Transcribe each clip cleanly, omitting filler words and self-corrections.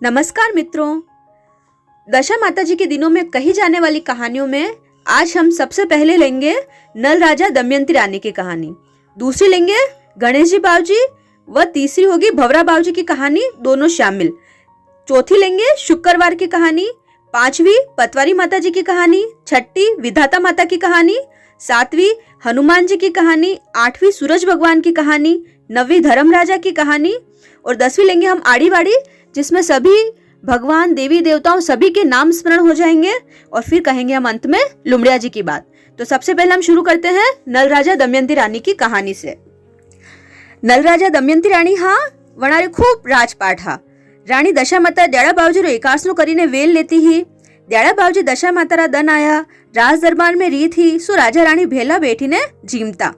नमस्कार मित्रों, दशा माता जी के दिनों में कही जाने वाली कहानियों में आज हम सबसे पहले लेंगे नल राजा दमयंती रानी की कहानी, दूसरी लेंगे गणेश जी बावजी व तीसरी होगी भवरा बावजी की कहानी, दोनों शामिल। चौथी लेंगे शुक्रवार की कहानी, पांचवी पतवारी माता जी की कहानी, छठी विधाता माता की कहानी, सातवीं हनुमान जी की कहानी, आठवीं सूरज भगवान की कहानी, नवीं धर्म राजा की कहानी और 10वीं लेंगे हम आड़ी बाड़ी, जिसमें सभी भगवान देवी देवताओं सभी के नाम स्मरण हो जाएंगे और फिर कहेंगे हम अंत में लुमड़िया जी की बात। तो सबसे पहले हम शुरू करते हैं नल राजा दमयंती रानी की कहानी से। नल राजा दमयंती रानी हाँ वनारे खूब राजपाट हा। रानी दशा माता दयाड़ा बावजी रो एकासनो करीने वेल लेती ही। दयाड़ा बावजी दशा माता रा दन आया, राज दरबार में री थी सो राजा रानी भेला बैठी ने जीमता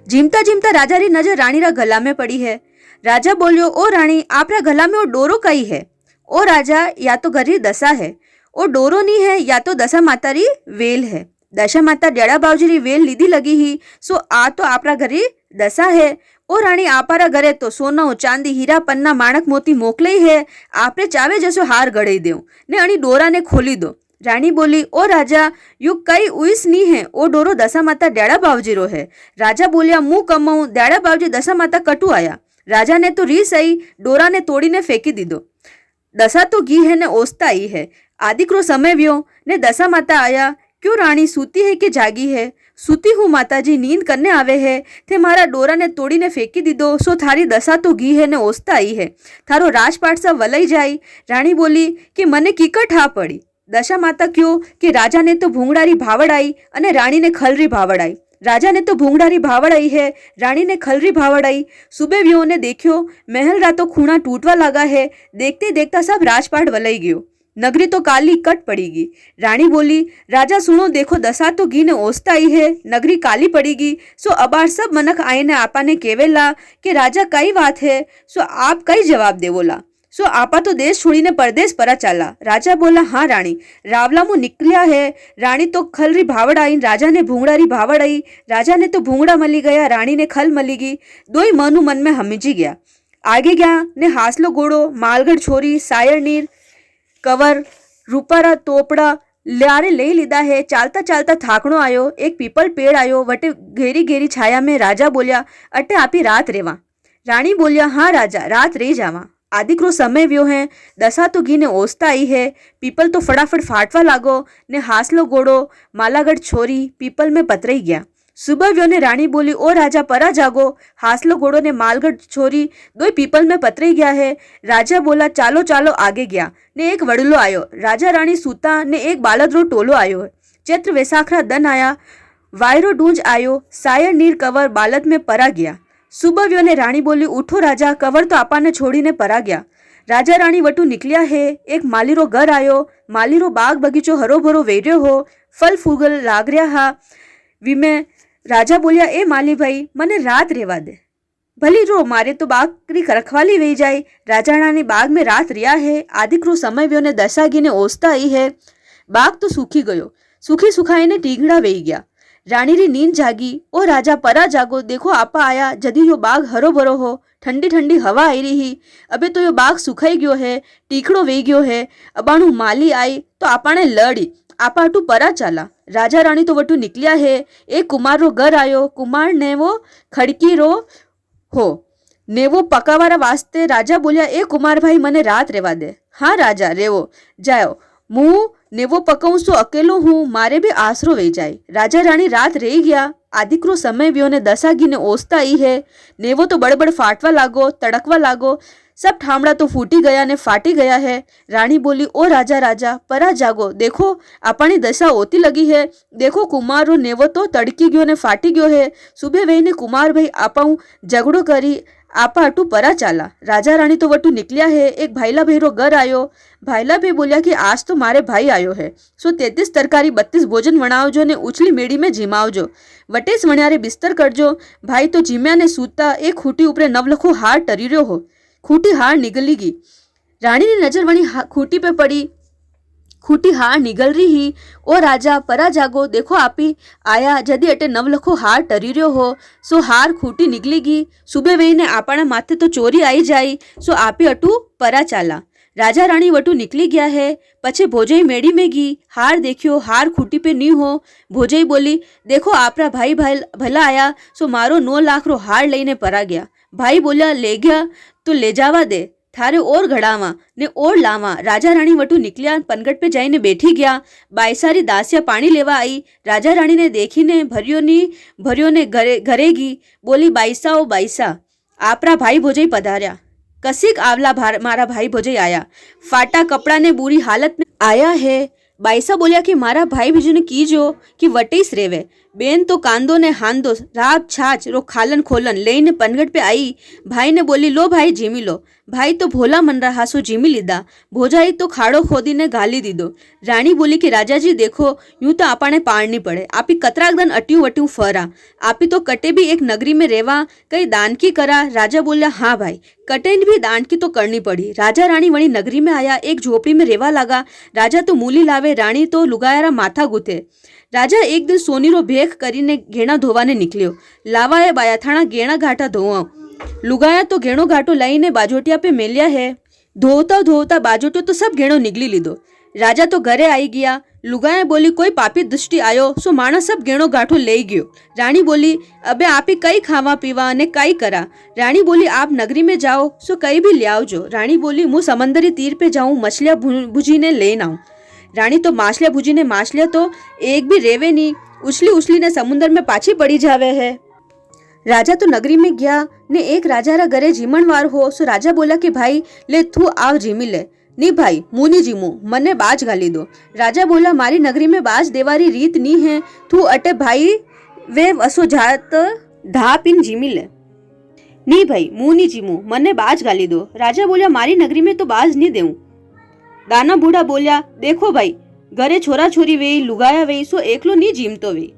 जीमता राजा री नजर रानी रा गला में पड़ी है। राजा बोलियो, ओ रानी आपरा गला में वो डोरो कई है? ओ राजा, या तो घरी दशा है, ओ डोरो नहीं है, या तो दशा माता री वेल है। दशा माता दयाड़ा बावजी री वेल लीधी लगी ही सो आ तो आपरा घरी दशा है। ओ रानी आपारा घरे तो सोना चांदी हीरा पन्ना माणक मोती मोकलई है, आपरे चावे जसो हार गड़ई देव ने अणी डोरा ने खोली दो। रानी बोली, ओ राजा यू कई उइस नहीं है, ओ डोरो दशा माता दयाड़ा बावजी रो है। राजा बोलिया, मुंह कमाऊं, दयाड़ा बावजी दशा माता कटू आया। राजा ने तो रीस आई, डोरा ने तोड़ी ने फेंकी दीदो। दशा तो गी है ने ओसता आई है। आदिक्रो समय व्यो ने दशा माता आया, क्यों रानी सूती है कि जागी है? सूती हूँ माताजी, नींद करने आवे है, थे मारा डोरा ने तोड़ी ने फेंकी दीदो, सो थारी दशा तो गी है ने ओसता आई है, थारो राजपाट सा वलई जाई। रानी बोली कि मने कीकर ठा पड़ी। दशा माता क्यों कि राजा ने तो भूंगड़ारी भावड़ आई अने रानी ने खलरी भावड़ आई। राजा ने तो भूंगड़ारी भावड़ आई है, रानी ने खलरी भावड़ आई। सुबह व्यो ने देखियो महल रा तो खूणा टूटवा लगा है। देखते देखता सब राजपाट वलई गयो, नगरी तो काली कट पड़ीगी। रानी बोली, राजा सुनो, देखो दशा तो घी ने ओसता आई है, नगरी काली पड़ीगी। सो अबार सब मनक आए ने आपा ने केवेला कि राजा कई बात है, सो आप कई जवाब देवोला। सो आपा तो देश छोड़ीने परदेश परा चाला। राजा बोला, हाँ रानी, रावला मुँह निकलिया है। रानी तो खलरी भावड़ आई, राजा ने भूंगड़ारी भावड़ आई। राजा ने तो भूंगड़ा मली गया, रानी ने खल मली गई। दो ही मनु मन में हमिजी गया। आगे गया ने हासलो घोड़ो, मालगढ़ छोरी, सायर नीर कवर रूपारा तोपड़ा लारे ले लीधा है। चालता चालता थाकणो आयो, एक पीपल पेड़ आयो, वटे घेरी घेरी छाया में। राजा बोलिया, अटे आपी रात रेवा। रानी बोलिया, हाँ राजा, रात रे जावा। आदिक्रो समय व्यो है, दशा तो घी ने ओसता आई है। पीपल तो फटाफट फाटवा लागो ने हासलो घोड़ो मालागढ़ छोरी पीपल में पतरई गया। सुबह व्यो ने रानी बोली, ओ राजा परा जागो, हासलो घोड़ो ने मालगढ़ छोरी दो पीपल में पतरई गया है। राजा बोला, चालो चालो आगे गया ने एक वड़लो आयो। राजा रानी सूता ने एक बालदरो टोलो आयो। चैत्र वैसाखरा दन आया, वायरो डूंज आयो, सायर नीर कवर बालद में परा गया। सुबह व्यो ने रानी बोली, उठो राजा, कवर तो आपा ने छोड़ी ने परा गया। राजा रानी वटू निकलिया है। एक मालीरो घर आयो, मालीरो बाग बगीचो हरो भरो वेर्यो हो, फल फूगल लाग रहा हा। विमे राजा बोलिया, ए माली भाई, मने रात रेवा दे, भली रो, मारे तो बाग री रखवाली वे जाए। राजा रानी बाग में रात रिया है। आदिक्रो समय व्यो ने दशा गी ने ओसता आई है। बाग तो सूखी गयो, सूखी सुखाई ने टीगड़ा वे गया। रानी री नींद जागी, ओ राजा परा जागो, देखो आपा आया। जदी यो बाग हरो भरो हो, ठंडी ठंडी हवा आई रही, अबे तो यो बाग सुखाई गयो है, टीकड़ो वे गयो है। अबाणु माली आई तो आपा ने लड़ी, आपा अटू परा चाला। राजा रानी तो वटू निकलिया है। एक कुमार रो घर आयो, कुमार ने वो खड़की रो हो ने वो पकावारा वास्ते। राजा बोलिया, ए कुमार भाई, मने रात रेवा दे। हाँ राजा, रेवो जाओ, मुँह नेवो पकाऊं सो अकेलो हूँ, मारे भी आसरो वे जाए। राजा रानी रात रह गया। आदिक्रो समय व्यो ने दशा घी ने ओसता आई है। नेवो तो बड़े बड़े फाटवा लागो, तड़कवा लागो, सब ठामड़ा तो फूटी गया ने फाटी गया है। रानी बोली, ओ राजा राजा परा जागो, देखो अपनी दशा होती लगी है। देखो कुमार रो नेवो तो तड़की गयो ने फाटी गयो है। सुबह वे ने कुमार भाई आपाऊ झगड़ो करी, आपा अटू परा चाला। राजा रानी तो वटू निकलिया है। एक भाईला भाई रो घर आयो। भाईला भाई बोलिया कि आज तो मारे भाई आयो है, सो 33 तरकारी 32 भोजन वणावजो ने उछली मेड़ी में जिमावजो, वटेस वण्यारे बिस्तर करजो। भाई तो जिम्या ने सूता एक खूटी उपरे नवलखो हार टरी रह्यो हो, खूटी हार निगली गई। रानी ने नजर वणी खूटी पे पड़ी, खूटी हार निगल रही ही। ओ राजा परा जागो, देखो आपी आया। जदी अटे नवलखो हार टरी रह्यो हो, सो हार खूटी निकली गई। सुबह वही ने आपना माथे तो चोरी आई जाई, सो आपी अटू परा चाला। राजा रानी वटू निकली गया है। पछे भोजई मेड़ी में गी, हार देखियो, हार खूटी पे नी हो। भोजई बोली, देखो आपरा भाई भला आया सो मारो 9 लाख रो हार लईने परा गया। भाई बोल्या, ले गया तो ले जावा दे, थारे और घड़ावा ने और लावा। राजा रानी वटू निकलिया, पनगट पे जाईने बैठी गया। बाईसारी दासिया पानी लेवा आई। राजा रानी ने देखी ने भरियो ने घरेगी। बोली, बाईसा ओ बाईसा, आपरा भाई भोजई पधार्या। कसीक आवला मारा भाई भोजई आया, फाटा कपड़ा ने बुरी हालत में आया है। बाईसा बोलिया कि मारा भाई बीजू ने कीजो कि वटेस रेवे। बेन तो कांदो ने हांदो राब छाछ रो खालन खोलन लईने पनगट पे आई। भाई ने बोली, लो भाई जीमी लो। भाई तो भोला मन रहा सो जीमी लीधा। भोजाई तो खाड़ो खोदी ने गाली दीदो। रानी बोली कि राजा जी देखो, यूं तो आपने पाड़नी पड़े, आपी कतराक दन अट्यूं वट्यूं फरा, आपी तो कटे भी एक नगरी में रेवा, कई दान की करा। राजा बोला, हाँ भाई, कटे भी दान की तो करनी पड़ी। राजा रानी वही नगरी में आया, एक झोपड़ी में रेवा लगा। राजा तो मूली लावे, रानी तो लुगायारा माथा गुथे। राजा एक दिन सोनीरो भेख करीने घेणा धोवाने निकलियो। लावाए बायाथाणा घेणा घाटा धोवा। लुगाया तो घेणो घाटो लईने बाजोटिया पे मेल्या है। धोता धोता बाजोटियो तो सब घेणो निगली लीधो। राजा तो घरे आई गया। लुगाया बोली, कोई पापी दृष्टि आयो सो माणस सब घेणो घाटो लई गयो। रानी बोली, अबे आपी कई खावा पीवा ने कई करा। रानी बोली, आप नगरी में जाओ सो कई भी ले आओ। रानी बोली, मुँह समंदरी तीर पे जाऊं, मछलियां भुजीने लेन आऊं। रानी तो माछलियां भुजीने माछलियां तो एक भी रेवे नी, उछली उछली ने समुद्र में पाछी पड़ी जावे है। राजा तो नगरी में गया ने एक राजा रा घरे जीमणवार हो सो राजा बोला कि भाई ले तू आव जीमी ले। नी भाई, मुनी जीमू, मने बाज गाली दो। राजा बोला, मारी नगरी में बाज देवारी रीत नी है, तू अटे भाई वे वसो जात धा पिन जीमी ले। नी भाई, मुनी जीमू, मने बाज गाली दो। राजा बोला, मारी नगरी में तो बाज नहीं देऊं। दाना बूढ़ा बोल्या, देखो भाई, घरे छोरा छोरी वेई, लुगाया वेई सो एकलो नी जीमतो वेई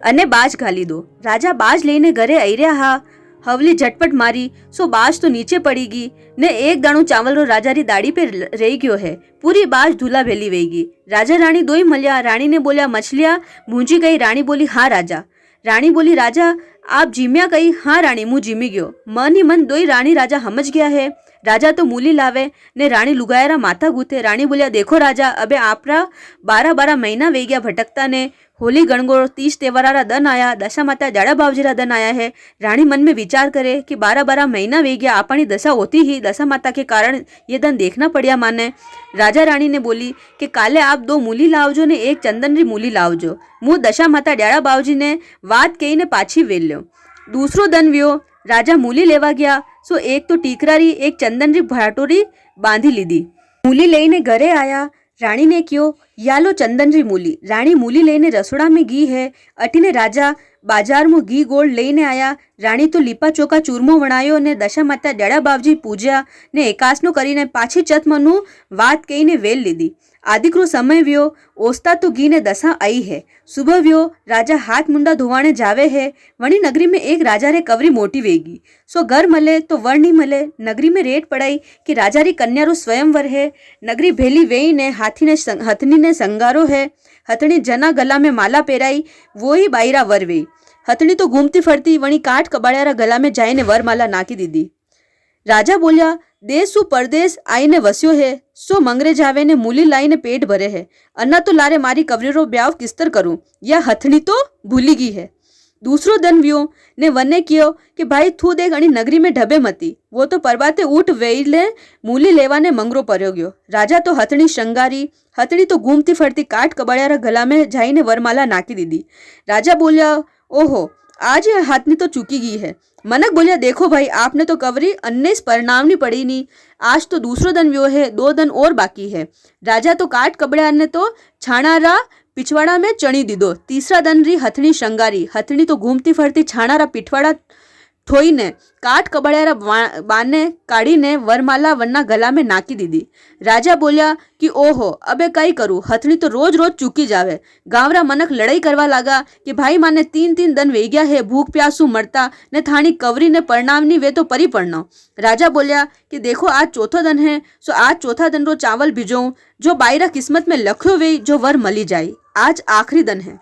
अने बाज घाली दो। राजा बाज लईने घरे आई रहा हा। हवली झटपट मारी सो बाज तो नीचे पड़ीगी ने एक दाणो चावल रो राजा री दाढ़ी पे रही गयो है। पूरी बाज धूला भेली वेगी। राजा रानी दोई मल्या। रानी ने बोल्या, मछलियां भूंजी गई। रानी बोली, हाँ राजा। रानी बोली, राजा आप जीम्या कही? हाँ रानी, मुँह जीमी गयो। मन ही मन दोई रानी राजा समझ गया है। राजा तो मूली लावे ने रानी लुगायरा माथा गूथे। रानी बोलिया, देखो राजा, अबे आपरा 12 महीना वे गया भटकता ने। होली गणगोर 30 त्योहारा दन आया, दशा माता जाड़ा बावजीरा दन आया है। रानी मन में विचार करे कि 12 महीना वे गया, अपनी दशा होती ही दशा माता के कारण ये दन देखना पड़िया माने। राजा रानी ने बोली कि काले आप 2 मूली लावजो ने एक चंदन री मूली लावजो। मुँह दशा माता जाड़ा बावजी ने वात कही ने पाछी वेल ल्यो। दूसरो दन व्यो। राजा मूली लेवा गया सो एक तो टीकरारी एक चंदन री भाटोरी बांधी लीधी। मूली लईने घरे आया। रानी ने क्यों, यालो चंदन री मूली। रानी मूली लईने रसोड़ा में गी है। अटीने राजा बाजार में घी गोड़ लईने आया। रानी तो लीपा चोका चूरमो वणायो ने दशा माता डेड़ा बावजी पूज्या ने एकासनो करीने पाछी चतमनु वात कहीने वेल लीधी। आदिकरो समय व्यो। ओस्ता तो घी ने दशा आई है। सुबह व्यो। राजा हाथ मुंडा धोवाने जावे है। वणी नगरी में एक राजा रे कवरी मोटी वेगी सो घर मले तो वर नहीं मले। नगरी में रेट पड़ाई कि राजा री कन्या रो स्वयंवर है। नगरी भेली वेई ने हथनी ने संगारो है। हथनी जना गला में माला पेराई, वो ही बाईरा वर वेई। हथनी तो घूमती फरती वणी काट कबाड़ियारा गला में जाईने वरमाला नाकी दीदी। राजा बोलिया, देश सु परदेश आईने वस्यो है सो मंगरे जावे ने मूली लाईने पेट भरे है। अन्ना तो लारे मारी कवरीरो ब्याव किस्तर करूं, या हथनी तो भूली गई है। दूसरो दन व्यो ने वने कियो कि भाई थू देख अणी नगरी में ढबे मती। वो तो परबाते उठ वेले मूली लेवाने मंगरो पर्यो गयो। राजा तो हथनी शंगारी। हथनी तो घूमती फरती काट कबाड़ियारा गला में जाईने वरमाला नाकी दीदी। राजा बोलिया, ओहो, आज यह हाथनी तो चुकी गई है। मनक बोलिया, देखो भाई, आपने तो कवरी अन्नेस परिणामनी पड़ी नहीं। आज तो दूसरो दन व्यो है, 2 दन और बाकी है। राजा तो काट कबड़िया ने तो छाणारा पिछवाड़ा में चणी दीदो। तीसरा दन री हथनी शंगारी। हथनी तो घूमती फरती छाणारा पिछवाड़ा ठोई ने काट कबड़ियारा बाने काढ़ी ने वरमाला वन्ना गला में नाकी दीदी। राजा बोलिया कि ओहो, अबे कई करूँ, हथनी तो रोज रोज चूकी जावे। गावरा मनक लड़ाई करवा लागा कि भाई माने 3 दन वे गया है, भूख प्यासू मरता ने थानी कवरी ने परिणाम नी वे तो परी पड़ना। राजा बोलिया कि देखो, आज चौथो दन है सो आज चौथा दन रो चावल भिजो, जो बाईरा किस्मत में लख्यो वे जो वर मली जाए। आज आखिरी दन है।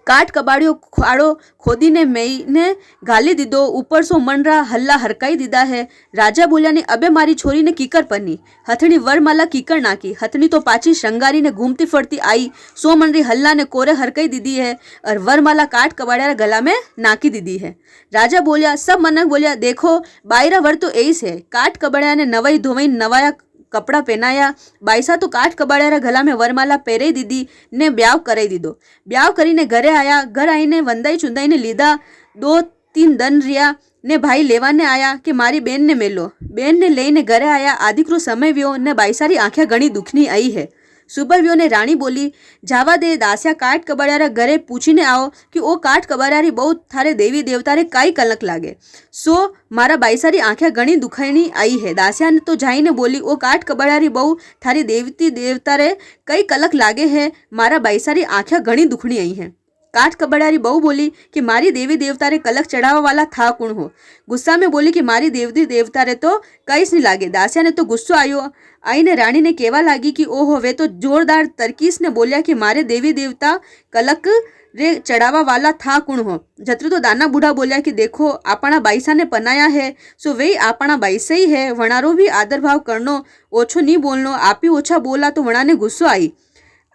કાટ કબાડિયો ખાડો ખોદીને મેઈને ગાલી દીધો, ઉપર સો મનરા હલ્લા હરકાઈ દીધા હે. રાજા બોલ્યા ને અબે મારી છોરીને કીકર પરની હથણી વરમાલા કીકર નાખી. હથણી તો પાછી શંગારીને ઘૂમતી ફરતી आई. 100 मनरी हल्ला ने कोरे हरकई दीदी है और वरमाला काट कबाड़िया गला में नाकी दीदी है. राजा बोलिया, सब मनक बोलिया, देखो बायरा वर तो ऐस है. काट कबाड़िया ने नवाई धोवाई नवाया कपड़ा पहनाया. बाईसा तो काट कबाड़िया गला में वरमाला પહેરાઈ દીધી ને બ્યાવ કરાઈ દીધો. બ્યાવ કરીને ઘરે આયા. ઘર આવીને વંદાઈ ચુંદાઈને લીધા. 2-3 દન રહ્યા ને ભાઈ લેવાને આયા કે મારી બેનને મેલો. બેનને લઈને ઘરે આયા. આદિકરો સમય વ્યો ને બાઈસારી આંખે ઘણી દુખની आई है. सुबह व्यो ने रानी बोली, जावा दे दासिया काट कबाड़िया घरे पूछीने आओ कि ओ काट कबाड़िया बहु थारे देवी देवता रे काई कलक लागे. सो मारा बाईसारी आंखें घनी दुखाईनी आई है. दासिया ने तो जाईने बोली, ओ काट कबाड़िया बहु थारी देवती देवता रे कई कलक लागे है. मारा बाईसारी आंखें घनी दुखनी आई है. काट कबाड़िया बहु बोली कि मारी देवी देवता रे कलक चढ़ावा वाला था कौन हो. गुस्सा में बोली कि मारी देवी देवता रे तो कई नहीं लागे. दासिया ने तो गुस्सो आयो. आई ने रानी ने कहवा लगी कि ओहो वे तो जोरदार तरकीस ने बोलिया कि मारे देवी देवता कलक रे चढ़ावा वाला था कौन हो. जत्र तो दाना बूढ़ा बोलिया कि देखो आपना बाईसा ने पनाया है, सो वे आपना बाईसा ही है. वणारो भी आदर भाव करनो, ओछो नहीं बोलनो. आप ही ओछा बोला तो वणा ने गुस्सो आई.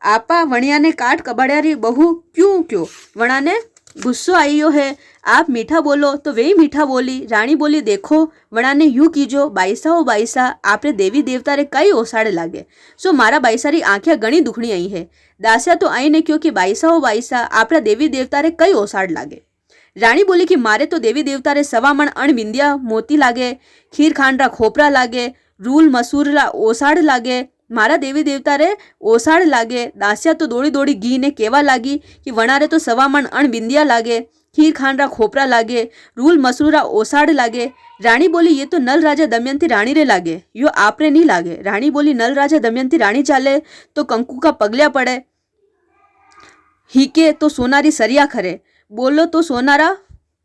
आपा वणिया ने काट कबाड़िया री बहू क्यों क्यों वणा ने गुस्सो आईयो है. आप मीठा बोलो तो वे मीठा बोली. रानी बोली, देखो वणा ने यूं कीजो, बाईसा हो बाईसा आपरे देवी देवता रे कई ओसाड़े लागे. सो मारा बाईसारी आंखें घनी दुखनी आई है. दासिया तो आई ने क्यों कि बाईसा हो बाईसा आपरा देवी देवता रे कई ओसाड़ लागे. रानी बोली कि मारे तो देवी देवता रे 1.25 मण अण बिंदिया मोती लागे, खीर खांडरा खोपरा लागे, रूल मसूरला ओसाड़ लागे. मारा देवी देवता रे ओसाड़ लागे. दासिया तो दौड़ी दौड़ी घी ने केवा लागी कि वणारे तो 1.25 मण अण बिंदिया लागे, खीर खांडरा खोपरा लागे, रूल मसूरा ओसाड़ लागे. रानी बोली, ये तो नल राजा दमयंती रानी रे लागे, यो आपरे नहीं लागे. रानी बोली, नल राजा दमयंती रानी चाले तो कंकु का पगल्या पड़े, हीके तो सोनारी सरिया खरे, बोलो तो सोनारा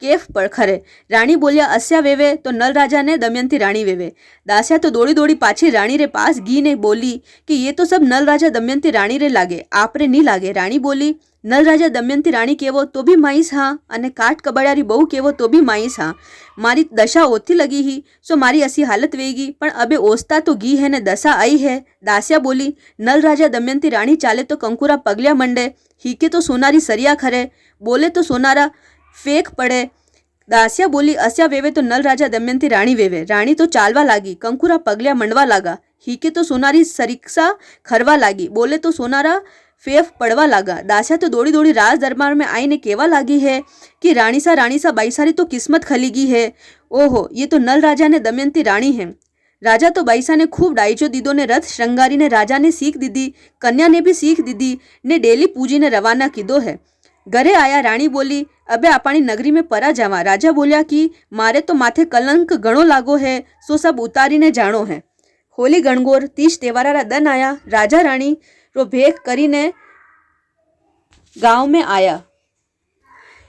केफ पर खरे. रानी बोलिया, अस्या वेवे तो नल राजा ने दमयंती रानी वेवे. दासिया तो दौड़ी दौड़ी पाछी रानी रे पास गी ने बोली कि ये तो सब नल राजा दमयंती रानी रे लागे, आपरे नहीं लागे. रानी बोली, नल राजा दमयंती रानी केवो तो भी माईस हाँ, अने काट कबाड़ियारी बहु केवो तो भी माईस हाँ. मारी दशा ओथी लगी ही, सो मारी असी हालत वेगी, पण अबे ओसता तो गी है ने दशा आई है. दासिया बोली, नल राजा दमयंती रानी चाले तो कंकुरा पगलिया मंडे, हीके तो सोनारी सरिया खरे, बोले तो सोनारा फेंक पड़े. दासिया बोली, अस्या वेवे तो नल राजा दमयंती रानी वेवे. रानी तो चालवा लागी, कंकुरा पगलिया मंडवा लागा, हीके तो सोनारी सरिक्सा खरवा लागी, बोले तो सोनारा फेफ पड़वा लागा. दासिया तो दौड़ी दौड़ी राज दरबार में आई ने केवा लागी है कि रानी सा बाईसारी तो किस्मत खलीगी है. ओहो, ये तो नल राजा ने दमयंती रानी है. राजा तो बाईसा ने खूब डाइचो दीदो ने रथ श्रृंगारी ने राजा ने सीख दीदी, कन्या ने भी सीख दीदी ने डेली पूजी ने रवाना कीधो है. घरे आया. रानी बोली, अबे आपणी नगरी में परा जावा. राजा बोलिया कि मारे तो माथे कलंक घणो लागो है, सो सब उतारी ने जाणो है. होली गणगोर 30 तेवारा दन आया. राजा रानी रो भेख करीने गांव में आया.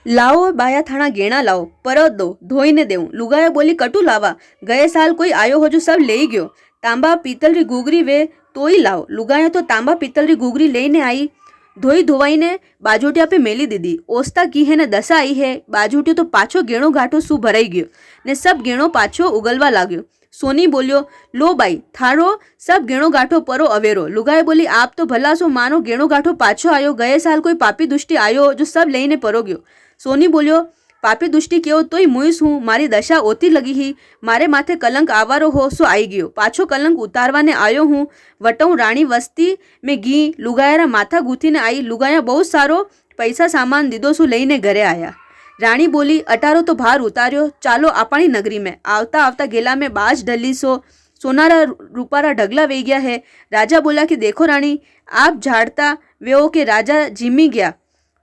लाओ बाया थाना गेणा लाओ, परत दो, धोईने देऊं. लुगाया बोली, कटू लावा, गए साल कोई आयो हो जो सब ले गयो. तांबा पीतल री गुगरी वे तोई लाओ. लुगाया तो तांबा पीतल री गुगरी लेने आई, धोई धोवाई ने बाजोटिया पे मेली दीदी. ओसता की है ने दशा आई है. बाजोटियो तो पाछो गेणो गाठो सू भराई गयो ने सब गेणो पाछो उगलवा लाग्यो. सोनी बोलियो, लो बाई थारो सब गेणो गाठो परो अवेरो. लुगाए बोली, आप तो भला सो मानो गेणो गाठो पाछो आयो, गए साल कोई पापी दुष्टी आयो जो सब लईने परो गयो. सोनी बोलियो, पापी दुष्टी केवो तोय मुईस हूँ, मारी दशा ओती लगी ही, मारे माथे कलंक आवारो हो सो आई गयो, पाछो कलंक उतारवाने आयो हूँ. वटऊ रानी वस्ती में घी लुगायरा माथा गूथी ने आई. लुगाया बहुत सारो पैसा सामान दीदो सो लईने घरे आया. रानी बोली, अटारो तो भार उतार्यो, चालो आपणी नगरी में. आवता आवता गेला में बाज ढली सो सोनारा रूपारा ढगला वे गया है. राजा बोला कि देखो रानी, आप झाड़ता वेओ के राजा जीमी गया,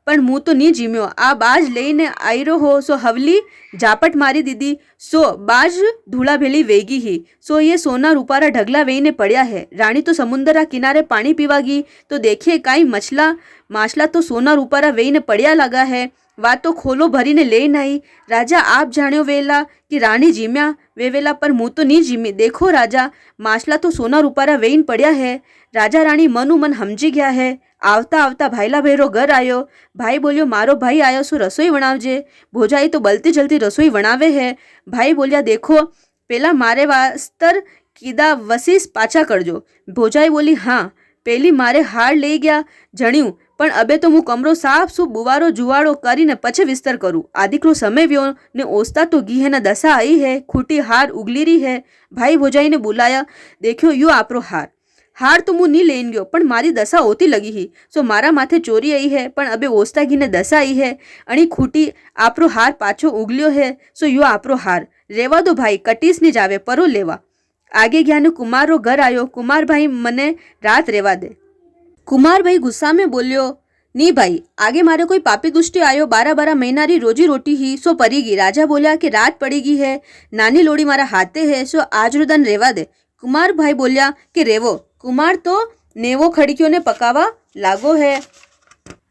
पण मुँ तो नहीं जीम्यो. आ बाज लईने आईरो हो सो हवली झापट मारी दीदी, सो बाज धूला भेली वेगी ही, सो ये सोना रूपारा ढगला वेईने पड़या है. रानी तो समुंदरा किनारे पानी पीवा गई तो देखिए काई मछला माछला तो सोना रूपारा वेईने पड़या लगा है. वा तो खोलो भरीने लेने आई. राजा, आप जाण्यो वेला कि रानी जीम्या वे वेला, पर मुँ तो नहीं जीमी. देखो राजा, माछला तो सोना रूपारा वेईन पड़या है. राजा रानी मनु मन समझी गया है. આવતા આવતા ભાઈલા ભૈરો ઘર આવ્યો. ભાઈ બોલ્યો, મારો ભાઈ આવ્યો શું રસોઈ વણાવજે. ભોજાઈ તો બલતી જલતી રસોઈ વણાવે હે. ભાઈ બોલ્યા, દેખો પેલા મારે વાસ્તર કીધા વસીસ પાછા કરજો. ભોજાઈ બોલી, હા પેલી મારે હાર લઈ ગયા જણ્યું, પણ અબે તો હું કમરો સાફ સૂપ બુવારો જુવાળો કરીને પછી વિસ્તર કરું. આદિકરો સમય વ્યો ને ઓસતા તો ગી હેના દશા आई है, खूटी हार उगली रही है. भाई भोजाई ने बुलाया, देखो यो आपरो हार. हार तो मुँह नहीं लेन गयो, पण मारी दशा होती लगी ही. सो मारा माथे चोरी आई है, पण अबे ओसता घी ने दशा आई है. अणी खूटी आपरो हार पाछो उगल्यो है, सो यो आपरो हार. रेवा दो भाई, कटीस नहीं जावे परो लेवा. आगे गया ने कुमारो घर आयो. कुमार भाई मने रात रेवा दे. कुमार भाई गुस्सा में बोल्यो, नहीं भाई आगे मारे कोई पापी दुष्टि आयो, 12-12 महीनारी रोजी रोटी ही सो पड़ेगी. राजा बोल्या कि रात पड़ेगी है, नानी लोड़ी मारा हाथे है, सो आज रुदन रेवा दे. कुमार भाई बोल्या कि रेवो. कुमार तो नेवो खड़कियों ने पकावा लागो है.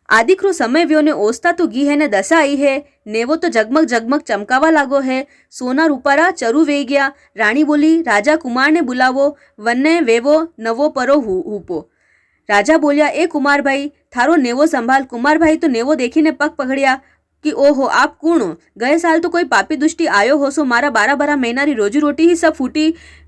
आदिक्रो समय व्यो ने ओसता तो घी है ने दशा आई है. नेवो तो जगमग जगमग चमकावा लागो है. सोना रूपारा चरु वे गया. रानी बोली, राजा कुमार ने बुलावो, वन्ने वेवो नवो परो हुपो. राजा बोलिया, ए कुमार भाई थारो नेवो संभाल. कुमार भाई तो नेवो देखीने पग पकड़िया कि ओहो आप कौन हो. गए साल तो कोई पापी दुष्टि आयो हो, सो मारा 12-12 महीनारी रोजी रोटी ही सब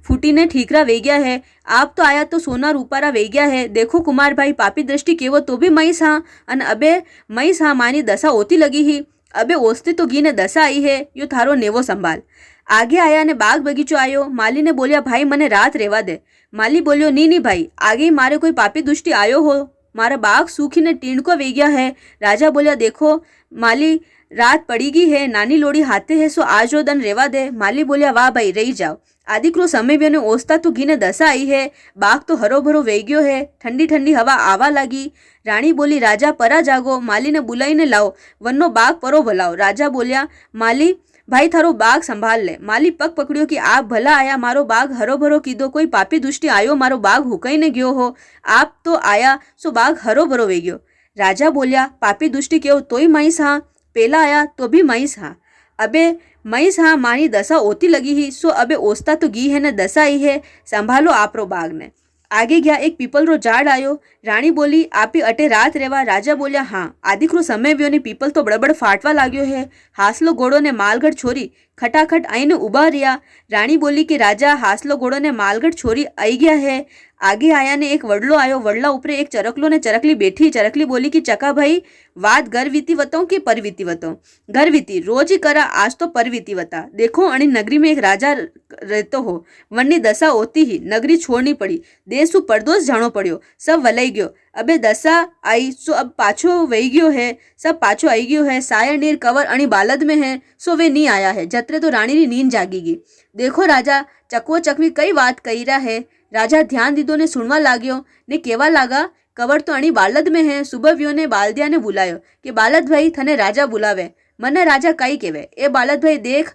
फूटी ने ठीकरा वे गया है. आप तो आया तो सोना रूपारा वे गया है. देखो कुमार भाई पापी दृष्टि केवो तो भी मईस हाँ, अन अबे मईस हाँ मानी दशा होती लगी ही. अबे ओसती तो घी ने दशा आई है, यो थारो नेवो संभाल. आगे आया ने बाग बगीचो आयो. माली ने बोलिया, भाई मने रात रेवा दे. माली बोलियो, नी भाई आगे मारे कोई पापी दुष्टि आयो हो, मारा बाग सूखी ने टीण को वे गया है. राजा बोलिया, देखो माली रात पड़ीगी है, नानी लोड़ी हाथे है, सो आज रो दन रेवा दे. माली बोलिया, वाह भाई रही जाओ. आदिक्रो समय व्यो ने ओसता तो घी ने दशा आई है. बाग तो हरो भरो वे गयो है. ठंडी ठंडी हवा आवा लागी. रानी बोली, राजा परा जागो. माली ने बुलाई ने लाओ, वन्नो बाग परो भलाओ. राजा बोलिया, माली भाई थारो बाग संभाल ले. माली पग पकड़ियो कि आप भला आया, मारो बाग हरो भरो कीधो. कोई पापी दुष्टि आयो, मारो बाग हुकई ने गयो हो. आप तो आया सो बाग हरो भरो वे गयो. राजा बोलिया, पापी दुष्टि केव तोय मईस हाँ, पेला आया तो भी मईस हाँ. अबे मईस हाँ मानी दशा होती लगी ही, सो अबे ओसता तो घी है ने दशा आई है. संभालो आपरो बाग ने. आगे गया एक पीपल रो झाड़ आयो. रानी बोली, आपी अटे रात रेवा. राजा बोलिया, हाँ. आदिक्रो समय व्यो ने पीपल तो बड़बड़ फाटवा लाग्यो है. हासलो घोड़ो ने मालगढ़ छोरी खटाखट आईने उभा रिया. रानी बोली कि राजा हासलो घोड़ो ने मालगढ़ छोरी आई गया है. आगे आया ने एक वडलो आयो. वडला ऊपरे एक चरकलो ने चरकली बैठी. चरकली बोली कि चका भाई वात घर वीती वतो कि परवीती वतो. घर वीती रोज ही करा, आज तो परवीती वता. देखो अणी नगरी में एक राजा रहतो हो, वननी दशा होती ही नगरी छोड़नी पड़ी. देश सु परदोस जानो पड़्यो, सब वलई गयो. अबे दशा आई सो अब पाछो वही गयो है, सब पाछो आई गयो है. सायर नीर कवर अणी बालद में है, सो वे नहीं आया है. जत्रे तो रानी री नींद जागीगी. देखो राजा चकवो चकवी कई बात कही रहा है. राजा ध्यान दीदो ने सुनवा लाग्यो ने केवा लागा, कवर तो अणी बालद में है. सुबह व्यो ने बालदिया ने बुलायो कि बालद भाई थने राजा बुलावे. मने राजा कई केवे, ए बालद भाई देख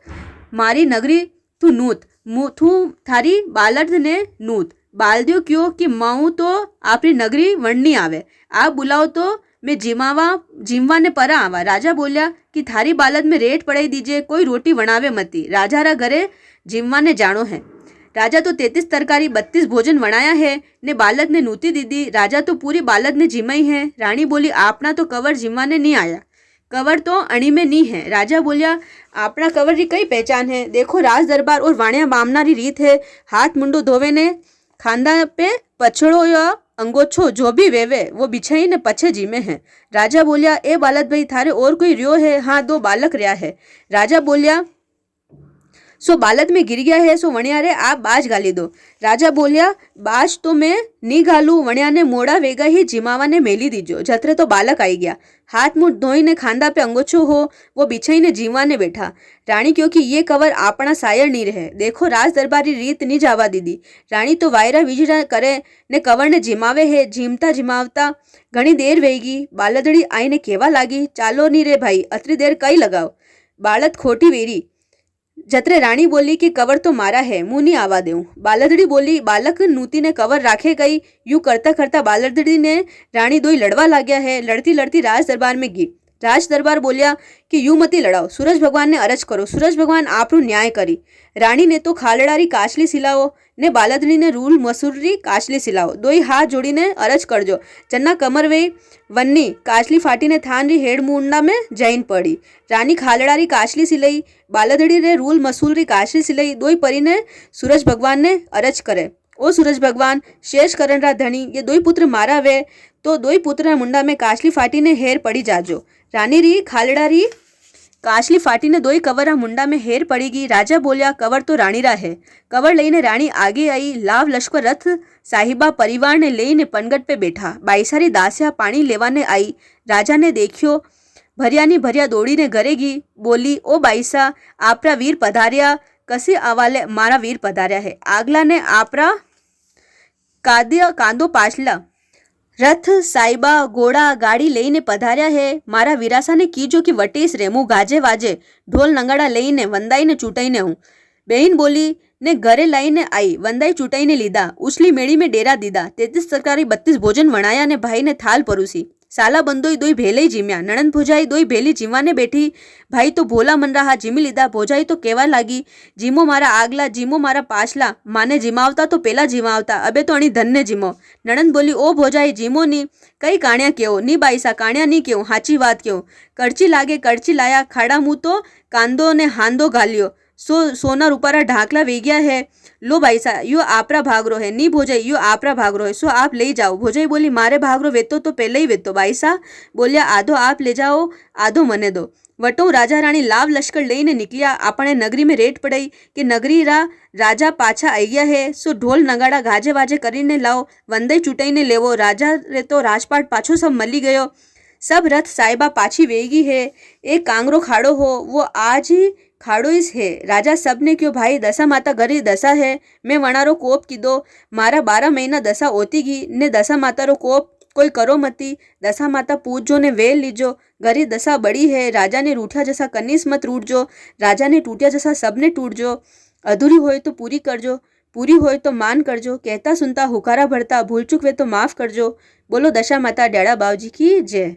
मारी नगरी तू नूत, थू थारी बालद ने नूत. बालदियो क्यों कि माऊ तो आपरी नगरी वणनी आवे. आप बुलाओ तो मैं जिमवा ने परा आवा. राजा बोलिया कि थारी बालद में रेट पड़ाई दीजिए, कोई रोटी वणावे मती. राजा रा घरे जिमवा ने जानो है. राजा तो 33 तरकारी 32 भोजन वणाया है ने बालद ने नूती दीदी. राजा तो पूरी बालद ने जिमाई है. रानी बोली, आपना तो कवर जिमवा ने नहीं आया, कवर तो अणी में नहीं है. राजा बोलिया, आपना कवर री कई पहचान है. देखो राज दरबार और वाणिया बामना री रीत है. हाथ मुंडो धोवे ने खांदा पे पछड़ो या अंगोछो जो भी वेवे वो बिछाई ने पछे जीमे है. राजा बोलिया, ए बालद भाई थारे और कोई रियो है? हाँ 2 बालक रहा है. राजा बोलिया, सो बालद में गिर गया है, सो वणिया रे आप बाज गाली दो. राजा बोलिया, बाज तो मैं नहीं गालू. वणिया ने मोड़ा वेगा ही जिमावा ने मेली दीजो. जत्रे तो बालक आई गया. हाथ मुँह धोई ने खांदा पे अंगोछो हो वो बिछाई ने जीवा ने बैठा. रानी क्योंकि ये कवर आपना सायर नहीं रहे. देखो राज दरबारी रीत नहीं जावा दीदी. रानी तो वायरा विजरा करे ने कवर ने जिमावे है. जिमता जिमावता घनी देर वेगी. बालदड़ी आई ने केवा लागी, चालो नहीं रे भाई अतरी देर कई लगाओ. बालद खोटी वेरी. जत्रे रानी बोली कि कवर तो मारा है, मुँह नहीं आवा देऊं. बालदड़ी बोली, बालक नूती ने कवर राखे गई. यूं करता करता बालदड़ी ने रानी दोई लड़वा लाग्या है. लड़ती लड़ती राज दरबार में गई. राज दरबार बोलिया कि यूं मती लड़ाओ। सूरज भगवान ने अरज करो, सूरज भगवान आपरू न्याय करी। रानी ने तो खालडारी काचली सिलाओ ने बालदरी ने रूल मसूरी काचली सिलाओ। दोई हाथ जोड़ीने अरज करजो। जन्ना कमर वे वन्नी काचली फाटीने थान री हेड मुंडा में जैन पड़ी। रानी खालडारी काचली सिलाई, बालदड़ी रे रूल मसूरी काचली सिलाई। दोई परी ने सूरज भगवान ने अरज करे, ओ सूरज भगवान, शेष करण रा धनी, ये दोई पुत्र मारा वे तो दोई पुत्र मुंडा में काचली फाटी ने हेर पड़ी जाजो। रानी री खालडारी काचली फाटी ने दोई कवर मुंडा में हेर पड़ेगी। राजा बोलिया, कवर तो रानी रा है। कवर लईने रानी आगे आई। लाव लश्कर रथ साहिबा परिवार ने लईने पनगट पे बैठा। बाईसारी दासिया पानी लेवाने आई। राजा ने देखियो, भरियानी भरिया दौड़ी ने घरे गी। बोली, ओ बाईसा, आपरा वीर पधार्या। कसी आवाले मारा वीर पधार्या है। आगला ने आपरा कांदो पाछला रथ साहिबा घोड़ा गाड़ी लईने पधार्या है। मारा वीरासा ने कीजो कि वटेस रेमू गाजे वाजे ढोल नंगाड़ा लईने वंदाई ने चूटाई ने हूँ। बहन बोली ने घरे लाईने आई। वंदाई चूटाई ने लीधा। उछली मेड़ी में डेरा दीदा। 33 तरकारी 32 भोजन वणाया ने भाई ने थाल परोसी। साला बंदोई दोई भेले जीम्या। नणंद भोजाई दोई भेली जीवाने बैठी। भाई तो भोला मन रहा, जीमी लीधा। भोजाई तो केवा लागी, जीमो मारा आगला, जीमो मारा पाछला। माने जिमावता तो पेला जिमावता, अबे तो अणी धन ने जीमो। नणंद बोली, ओ भोजाई जीमो नी, कई काणिया केव नी बाईसा, काणिया नी केव, हाची बात केव। करची लागे करची लाया, खाड़ा मुँह तो कांदो ने हांदो घालियो। सोना रूपारा ढाकला वेग्या है। लो भाईसा, यो आपरा भागरो है। नी भोजाई, यो आपरा भागरो है, सो आप ले जाओ। भोजाई बोली, मारे भागरो वेतो तो पहले ही वेतो। बाईसा बोलिया, आधो आप ले जाओ, आधो मने दो। वटो राजा रानी लाव लश्कर लईने निकलिया। आपणे नगरी में रेट पड़ई कि नगरी रा राजा पाछा आई गया है, सो ढोल नगाड़ा गाजे वाजे करीने लाओ, वंदई चूटाईने लेवो। राजा रे तो राजपाट पाछो सब मली गयो। सब रथ साहिबा पाछी वेगी है। एक कांगरो खाड़ो हो, वो आज ही खाड़ोइस है। राजा सब ने क्यों, भाई दशा माता घरी दशा है, मैं वणारो कोप कीधो। मारा 12 महीना दशा होती गी ने दशा माता रो कोप कोई करो मती। दशा माता पूजो ने वेल लीजो, घरी दशा बड़ी है। राजा ने रूठा जैसा कन्नीस मत रूटजो, राजा ने टूटिया जैसा सबने टूटजो। अधूरी होए तो पूरी करजो, पूरी होए तो मान करजो। कहता सुनता हुकारा भरता, भूल चूक वे तो माफ करजो। बोलो दशा माता डेड़ा बावजी की जय।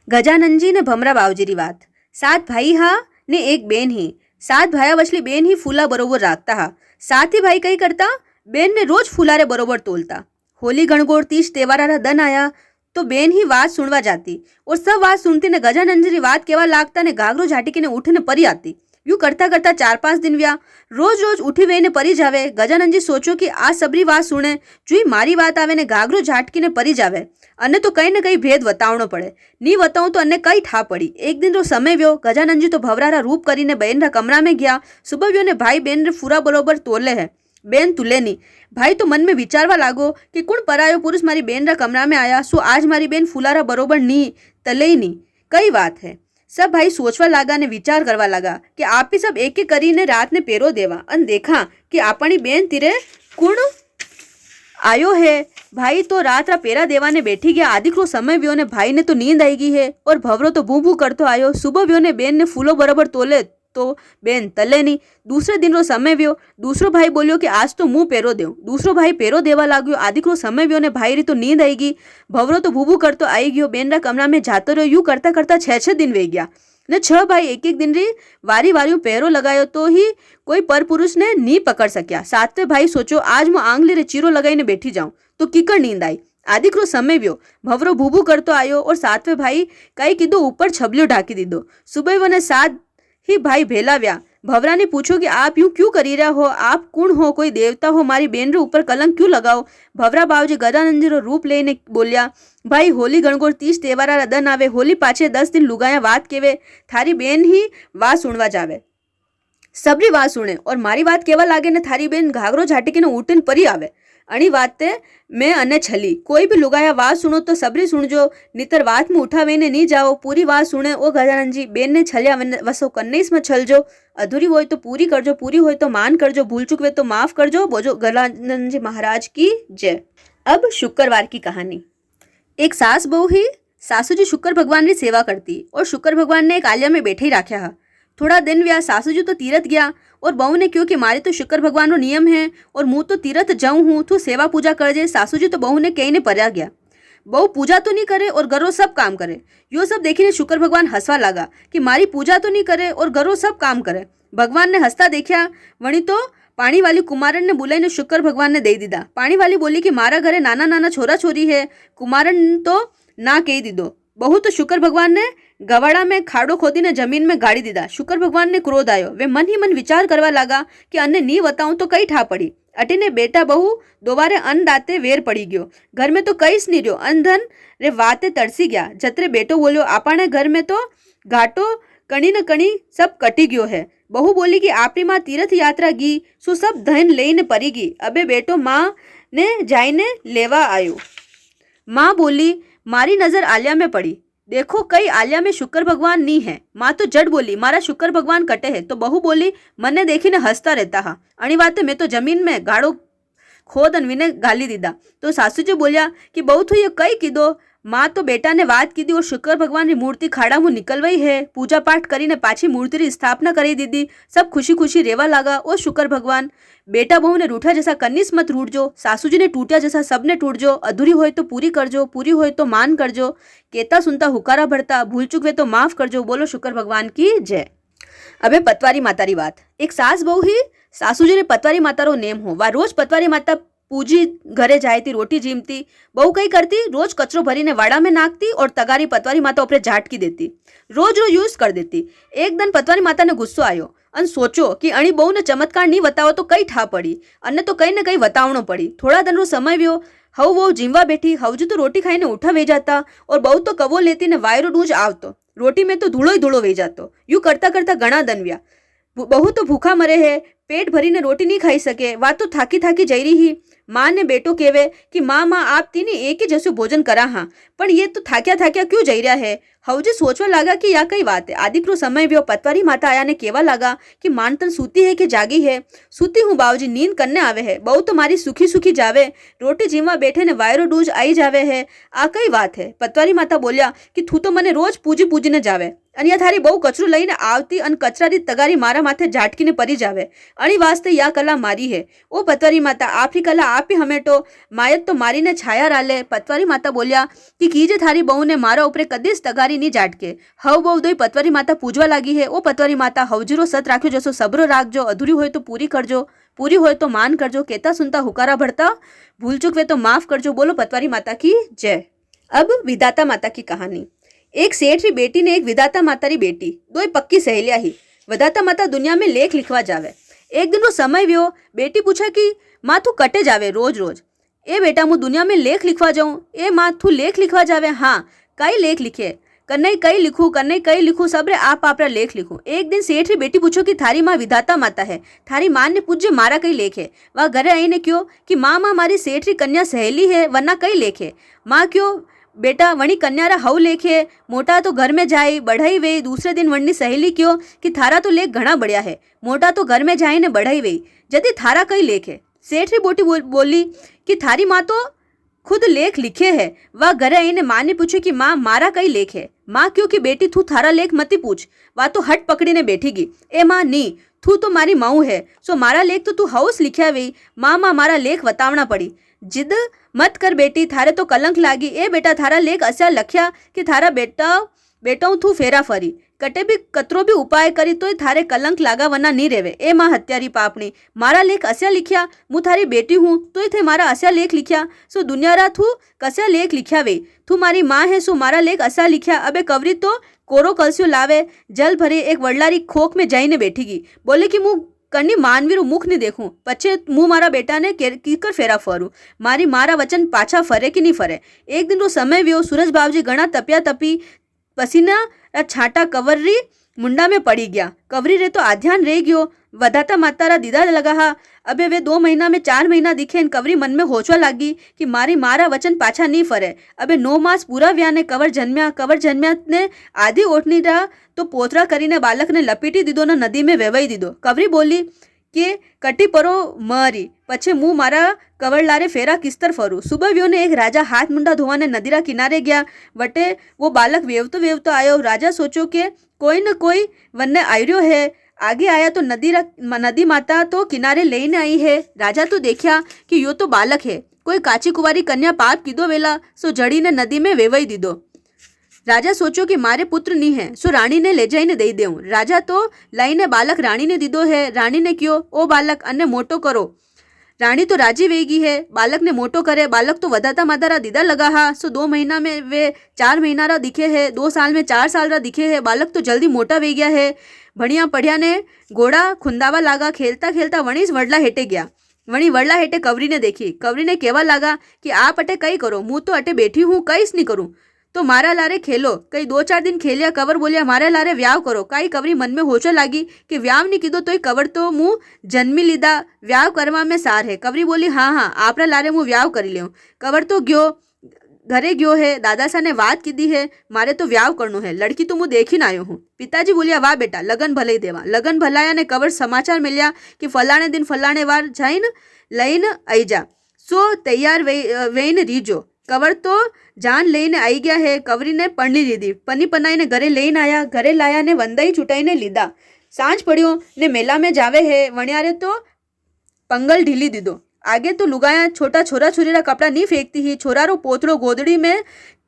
गजानन जी ने भमरा बावजी री वात। 7 भाई हा ने एक बेन ही। 7 भाया वचली बेन ही फूला बरोबर राखता हा। 7 ही भाई कई करता, बेन ने रोज फूलारे बरोबर तोलता। होली गणगोर 30 तेवारा दन आया तो बेन ही बात सुनवा जाती और सब बात सुनती ने गजानन जी बात केवा लागता ने घाघरो झाटी ने उठने परी आती। यूं करता करता 4-5 दिन व्या। रोज रोज उठी वे ने परी जावे। गजानन जी सोचो कि आज सबरी बात सुने, जुई मारी बात आवे ने घाघरो झाटकी ने परी जावे। अन्ने तो कई ने कई भेद बतावणो पड़े, नी बताऊं तो अन्ने कई ठा पड़ी। एक दिन रो समय व्यो। गजानन जी तो भवरारा रूप करीने बहन रा कमरा में गया। सुबह व्यो ने भाई बेन रे फूरा बरोबर तोले है, बेन तुले नी। भाई तो मन में विचारवा लागो कि कुण परायो पुरुष मारी बेन रा कमरा में आया, सो आज मारी बेन फूलारा बरोबर नी तले ही नी, कई बात है। सब भाई सोचवा लागा ने विचार करवा लगा कि आप ही सब एक एक करीने रात ने पेरो देवा। अन देखा कि आपनी बेन तीरे कुण आयो है। भाई तो रात रा पेरा देवा ने बैठी गया। आदिक रो समय व्यो ने भाई ने तो नींद आई गई है और भवरो तो भू भू करतो आयो। सुबह व्यो ने बेन ने फूलो बराबर तोले तो बेन तले नी। दूसरे दिन रो समय व्यो। दूसरो भाई बोलियो कि आज तो मुंह पेरो देव। दूसरो भाई पेरो देवा लाग्यो। आदिक रो समय व्यो ने भाई री तो नींद आई गई। भवरो तो भूभू करतो आई गयो। बेन रा कमरा में जातो रहो। यूं करता करता 6-6 दिन वे गया ने 6 भाई एक एक दिन री वारी वारियों पेरो लगायो तो ही कोई पर पुरुष ने नी पकड़ सक्या। 7वें भाई सोचो आज मैं आंगली रे चीरो लगाई ने बैठी जाऊं तो कीकर नींद आई। आदिक रो समय व्यो। भवरो भूभू करतो आयो और 7वें भाई कई कीधो ऊपर छबलियो ढाकी दीधो। सुबह वने 7 ही भाई भेला व्या। भवरा ने पूछो कि आप यूं क्यों करी रहा हो, आप कौन हो, कोई देवता हो, मारी बेन रे ऊपर कलंक क्यों लगाओ। भवरा बावजी गजानन जी रो रूप लेने बोलिया, भाई होली गणगोर 30 तेवारा दन आवे, होली पाछे 10 दिन लुगाया बात केवे, थारी बेन ही बात सुनवा जावे। सबरी बात सुने और मारी बात केवा लागे ने थारी बेन घाघरो झाटी ने उठन परी आवे। अणी वाते मैं अने छली। कोई भी लुगाया बात सुनो तो सबरी सुनजो, नितर बात में उठावे ने नहीं जाओ। पूरी बात सुने ओ गजानन जी। बेन ने छलिया वसो कन्नेस में छलजो। अधूरी होय तो पूरी करजो, पूरी होय तो मान करजो, भूल चुक वे तो माफ करजो। बोजो गजानन जी महाराज की जय। अब शुक्रवार की कहानी। एक सास बहू ही सासू जी शुक्र भगवान की सेवा करती और शुक्र भगवान ने एक आलिया में बैठे ही राख्या हा। थोड़ा दिन व्या सासू जी तो तीरथ गया और बहू ने क्यों कि मारे तो शुक्र भगवान रो नियम है और मुँह तो तीरथ जाऊँ हूँ तो सेवा पूजा कर जे। सासू जी तो बहू ने कहीं ने पर्या गया। બહુ પૂજા તો નહીં કરે ઓર ઘરો સબ કામ કરે। યો સબ દેખીને શુકર ભગવાન હસવા લાગા કે મારી પૂજા તો નહીં કરે ઓર ઘરો સબ કામ કરે। ભગવાનને હસતા દેખ્યા વણી તો પાણીવાલી કુમારણને બોલાવીને શુકર ભગવાનને દઈ દીધા। પાણીવાલી બોલી કે મારા ઘરે નાના નાના છોરા છોરી હે। કુમારણ તો ના કહી દીધો। બહુ તો શુકર ભગવાનને ગવાડા में ખાડો ખોદીને જમીન में ગાડી દીધા। શુકર ભગવાનને ક્રોધ આવ્યો। वे मन ही मन विचार કરવા લાગા કે અન્ને નહીં બતાવું તો કઈ ઠા પડી। અટીને બેટા બહુ દોબારે અન્ન દાતે વેર પડી ગયો। ઘર में तो કઈ જ નહીં રહ્યો। અનધન રે વાતે તરસી ગયા। જત્રે બેટો બોલ્યો આપણે ઘર में तो ઘાટો કણી ન કણી સબ કટી ગયો है। બહુ બોલી કે આપણી માં તીર્થ યાત્રા ગઈ શું સબ ધન લઈને પરી ગઈ। અબે બેટો માં ને જાઈને લેવા આવ્યો। माँ बोली मारी नजर आलिया में पड़ी। देखो कई आलिया में शुक्र भगवान नहीं है। माँ तो जट बोली मारा शुक्र भगवान कटे है। तो बहू बोली मने देखीने हंसता रहता हा। अणी वाते मैं तो जमीन में गाड़ो खोद अनवीने गाली दीदा। तो सासू जी बोलिया कि बहु थू ये कई कीधो। माँ तो बेटा ने बात की दी और शुक्र भगवान की मूर्ति खाड़ा मुँह निकलवाई है। पूजा पाठ करीने पाछी मूर्ति की स्थापना करी दीदी। सब खुशी खुशी रेवा लागा। ओ शुक्र भगवान बेटा बहू ने रूठा जैसा कन्नीस मत रूठ जो। सासू जी ने टूटा जैसा सबने टूट जो। अधूरी होए तो पूरी कर जो, पूरी होए तो मान कर जो। केता सुनता हुकारा भरता, भूल चुक वे तो माफ कर जो। बोलो शुक्र भगवान की जय। अबे पतवारी माता री बात। एक सास बहू ही सासू जी ने पतवारी माता रो नेम हो। वह रोज पतवारी माता पूजी घरे जाए थी, रोटी जीमती। बहू कई करती रोज कचरो भरीने वाड़ा में नाखती और तगारी पतवारी माता ऊपर झाटकी देती। रोज रोज यूज कर देती। एक दिन पतवारी माता ने गुस्सो आयो अन सोचो कि अणी बहू ने चमत्कार नहीं बतावो तो कई ठा पड़ी। अन्ने तो कई ने कई बतावणो पड़ी। थोड़ा दिन रो समय व्यो। हव वो जीमवा बैठी। हवजू तो रोटी खाईने उठा वे जाता और बहू तो कवो लेती ने वायरो डूज आवतो। रोटी में तो धूळो ही धूळो वे जातो। यू करता करता घणा दिन व्या। बहू तो भूखा मरे है, पेट भरीने रोटी नहीं खाई सके। वा तो थाकी थाकी जई रही। माँ ने बेटो केवे कि माँ आप तीने एक ही जैसो भोजन करा हाँ, पण ये तो थाक्या थाक्या क्यों जई रहा है। हवजे सोचवा लागा कि या कई बात है। आदिक रो समय व्यो। पतवारी माता आया ने केवा लागा कि मान तन सूती है कि जागी है। सूती हूँ बाबूजी, नींद करने आवे है। बहु तो मारी सुखी सुखी जावे। रोटी जीवा बैठे ने वायरो डूज आई जावे है। आ कई बात है। पतवारी माता बोलिया कि तू तो मने रोज पूजी पूजीने जावे અને યા થારી બહુ કચરું લઈને આવતી અને કચરાની તગારી મારા માથે ઝાટકીને પરી જાવે। અણી વાસ્તે યા કલા મારી હે। ઓ પતવારી માતા આપરી કલા આપી હમેટો। માયત તો મારીને છાયા રાલે। પતવારી માતા બોલ્યા कि कीजे थारी बहू ने मारा उपरे कदीज तगारी नहीं झाटके। हव बहु दोई पतवारी माता पूजवा लागी है। ओ पतवारी माता हवजीरो सत राख्यो जसो सबरो राखजो। अधूरी होय तो पूरी करजो, पूरी होय तो मान करजो। कहता सुनता हुकारा भरता, भूल चूक वे तो माफ करजो। बोलो पतवारी माता की जय। अब विधाता माता की कहानी। एक सेठ री बेटी ने एक विधाता माता री बेटी दो पक्की सहेलिया ही। विधाता माता दुनिया में लेख लिखवा जावे। एक दिन वो समय व्यो। बेटी पूछा कि माँ तू कटे जावे रोज रोज। ए बेटा मु दुनिया में लेख लिखवा जाऊँ। ए माँ तू लेख लिखवा जावे। हाँ कई लेख लिखे। कन्नई कई लिखूँ, कन्नई कई लिखूँ, सबरे आप आपरा लेख लिखूँ। एक दिन सेठ री बेटी पूछो कि थारी माँ विधाता माता है, थारी माँ ने पूछे मारा कई लेख है। वह घरे आई ने क्यों कि माँ मारी सेठ री कन्या सहेली है वरना कई लेख है। माँ क्यों बेटा वणी कन्यारा हव लेखे। मोटा तो घर में जाए बढ़ाई वे। दूसरे दिन वणनी सहेली क्यों कि थारा तो लेख घना बढ़िया है। मोटा तो घर में जाए ने बढ़ाई वे जदि थारा कई लेख है। सेठ री बोटी बोली कि थारी माँ तो खुद लेख लिखे है। वह घरे आई ने माँ ने पूछे कि माँ मारा कई लेख है। माँ क्यों कि बेटी तू थारा लेख मती पूछ। वह तो हट पकड़ी ने बैठीगी। ए माँ नी तू तो मारी माऊ है सो मारा लेख तो तू हवस लिख्या वे। माँ मारा लेख बतावना पड़ी। जिद मत कर बेटी थारे तो कलंक लागी। ए बेटा थारा लेख अस्या लख्या कि थारा बेटा थू फेरा फरी। कटे भी कतरो भी उपाय करी तो थारे कलंक लागा वरना नहीं रेवे। ए माँ हत्यारी पापणी मारा लेख अस्या लिख्या। मु थारी बेटी हूँ तो थे मारा अस्या लेख लिख्या। सो दुनियारा थू कस्या लेख लिख्या वे। थू मारी माँ है सो मारा लेख अस्या लिख्या। अबे कवरी तो कोरो कलस्यो लावे जल भरे एक वडलारी खोख में जाईने बैठीगी। बोले कि मु कन्नी मानवीरू मुख नहीं देखूं पछे मु मारा बेटा ने कीकर फेरा फरू। मारी मारा वचन पाछा फरे कि नहीं फरे। एक दिन रो समय व्यो। सूरज बाबूजी घना तप्या तपी पसीना छाटा कवरी मुंडा में पड़ी गया। कवरी रे तो आध्यान रह गयो। वधाता माता रा दीदा लगा हा। अबे वे 2 महीना में 4 महीना दिखे कवरी मन में होचवा लागी कि मारी मारा वचन पाछा नहीं फरे। अबे 9 मास पूरा व्या ने कवर जन्म्या ने आधी ओठनी रा तो पोतरा करीने बालक ने लपेटी दीदो ने नदी में वेवाई दीदो। कवरी बोली कि कटी परो मरी पछे मु मारा कवर लारे फेरा किस्तर फरू। सुबह व्यो ने एक राजा हाथ मुंडा धोवाने नदीरा किनारे गया। वटे वो बालक वेवतो आयो। राजा सोचो के कोई न कोई वन्ने आयरो है। आगे आया तो नदी माता तो किनारे लेने आई है। राजा तो देखा कि यो तो बालक है। कोई काची कुंवारी कन्या पाप कीधो वेला सो जड़ी ने नदी में वेवाई दीधो। राजा सोचो कि मारे पुत्र नहीं है सो रानी ने ले जाईने दई देऊं। राजा तो लाईने बालक रानी ने दीधो है। रानी ने क्यों ओ बालक अन्ने मोटो करो। रानी तो राजी वेगी है, बालक ने मोटो करे। बालक तो वधाता माता दीदा लगा हा सो 2 महीना में वे 4 महीना रा दिखे है, 2 साल में 4 साल रा दिखे है। बालक तो जल्दी मोटा वे गया है। भणिया पढ़िया ने घोड़ा खुंदावा लागा। खेलता खेलता वणीस वडला हेटे गया। वणी वडला हेटे कवरी ने देखी। कवरी ने कहवा लागा कि आप अटे कई करो, मुँह तो अटे बैठी हूँ, कईस नहीं करूँ तो मारा लारे खेलो। कई 2-4 दिन खेलिया। कवर बोलिया मारे लारे व्याव करो। कई कवरी मन में होचो लागी कि व्याव नहीं कीधो तो कवर तो मुँह जन्मी लीधा, व्याव करवा में सार है। कवरी बोली हाँ हाँ आपरा लारे मुँह व्याव करी लेऊं। कवर तो गयो घरे गयो है, दादा सा ने बात कीधी है, मारे तो व्याव करनो है, लड़की तो मुँह देखी ना आयो हूँ। पिताजी बोलिया वाह बेटा लगन भले ही देवा। लगन भलाया ने कवर समाचार मिलिया कि फलाणे दिन फलाणे वार जाइन लईने आई जा सो तैयार वेईने रीजो। कवर तो जान लईने आई गया है। कवरी ने पढ़नी लीधी, पन्नी पन्नाई ने घरे लईने आया। घरे लाया ने वंदाई छुटाई ने लीधा। सांझ पड़ियो ने मेला में जावे है। वणियारे तो पंगल ढीली दीधो। आगे तो लुगाया छोटा छोरा छोरी रा कपड़ा नहीं फेंकती ही। छोरा रो पोतड़ो गोदड़ी में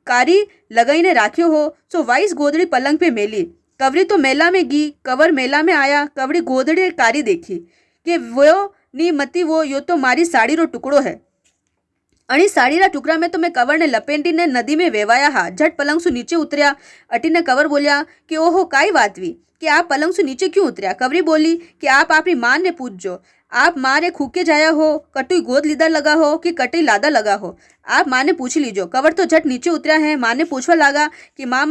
कारी लगाई ने राख्यो हो सो वाइस गोदड़ी पलंग पे मेली। कवरी तो मेला में गी। कवर मेला में आया। कवरी गोदड़ी कारी देखी कि वो नी मती वो यो तो मारी साड़ी रो टुकड़ो है। अणी साड़ी रा टुकड़ा में तो मैं कवर ने लपेटी ने नदी में वेवाया हा। झट पलंग सु नीचे उतरिया। अटी ने कवर बोलिया कि ओहो काई बात वी कि आप पलंग सु नीचे क्यों उतरिया। कवरी बोली कि आप अपनी माँ ने पूछजो, आप माँ रे खूके जाया हो, कटुई गोद लीदा लगा हो कि कटई लादा लगा हो, आप माँ ने पूछ लीजो। कवर तो झट नीचे उतरिया है। माँ ने पूछवा लागा कि माँ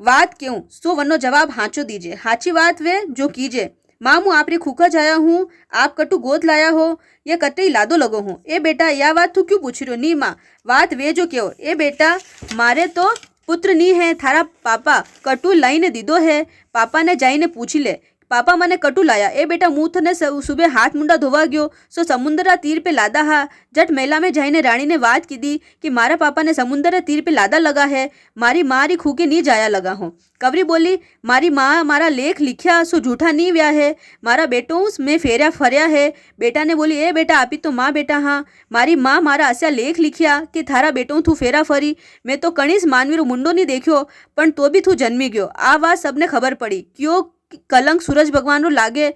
बात क्यों सो वनो जवाब हाचो दीजिए। हाची बात वे जो कीजे। माँ मुँह आपरे खूका जाया हूँ, आप कटु गोद लाया हो या कटई लादो लगो हूँ। ए बेटा या बात तू क्यों पूछ रही हो। नी माँ बात वे जो क्यों। ए बेटा मारे तो पुत्र नी है, थारा पापा कटु लाईने दीदो है। पापा ने जाईने पूछी ले, पापा मने कटु लाया। ए बेटा मुँह ने सुबह हाथ मुंडा धोवा गयो सो समुद्र तीर पे लादा हा। जट मेला में जाईने रानी ने बात की दी कि मारा पापा ने समुद्र तीर पे लादा लगा है, मारी मारी खूके नहीं जाया लगा हो। कवरी बोली मारी माँ मारा लेख लिखिया सो झूठा नहीं व्या है, मारा बेटो में फेरिया फरिया है। बेटा ने बोली ए बेटा आपी तो माँ बेटा हाँ, मारी माँ मारा अस्या लेख लिखिया कि थारा बेटो तू फेरा फरी। मैं तो कणीस मानवी रो मुंडो नहीं देखियो पण तो भी तू जन्मी गयो। आ बात सबने खबर पड़ी। क्यों कलंक सूरज भगवान रो लागे।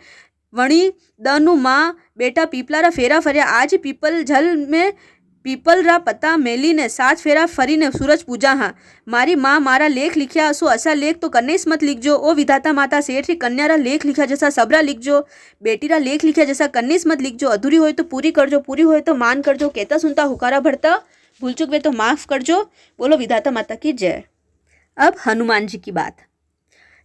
वणी दनु माँ बेटा पीपला रा फेरा फरिया। आज पीपल झल में पीपल रा पता मेली ने 7 फेरा फरी ने सूरज पूजा हाँ। मारी माँ मारा लेख लिखिया सो ऐसा लेख तो कन्नेस मत लिखजो। ओ विधाता माता सेठ री कन्या रा लेख लिखा जैसा सबरा लिखजो। बेटी रा लेख लिखा जैसा कन्नेस मत लिखजो। अधूरी होए तो पूरी करजो, पूरी होए तो मान करजो। कहता सुनता हुकारा भरता, भूल चूक वे तो माफ करजो। बोलो विधाता माता की जय। अब हनुमान जी की बात।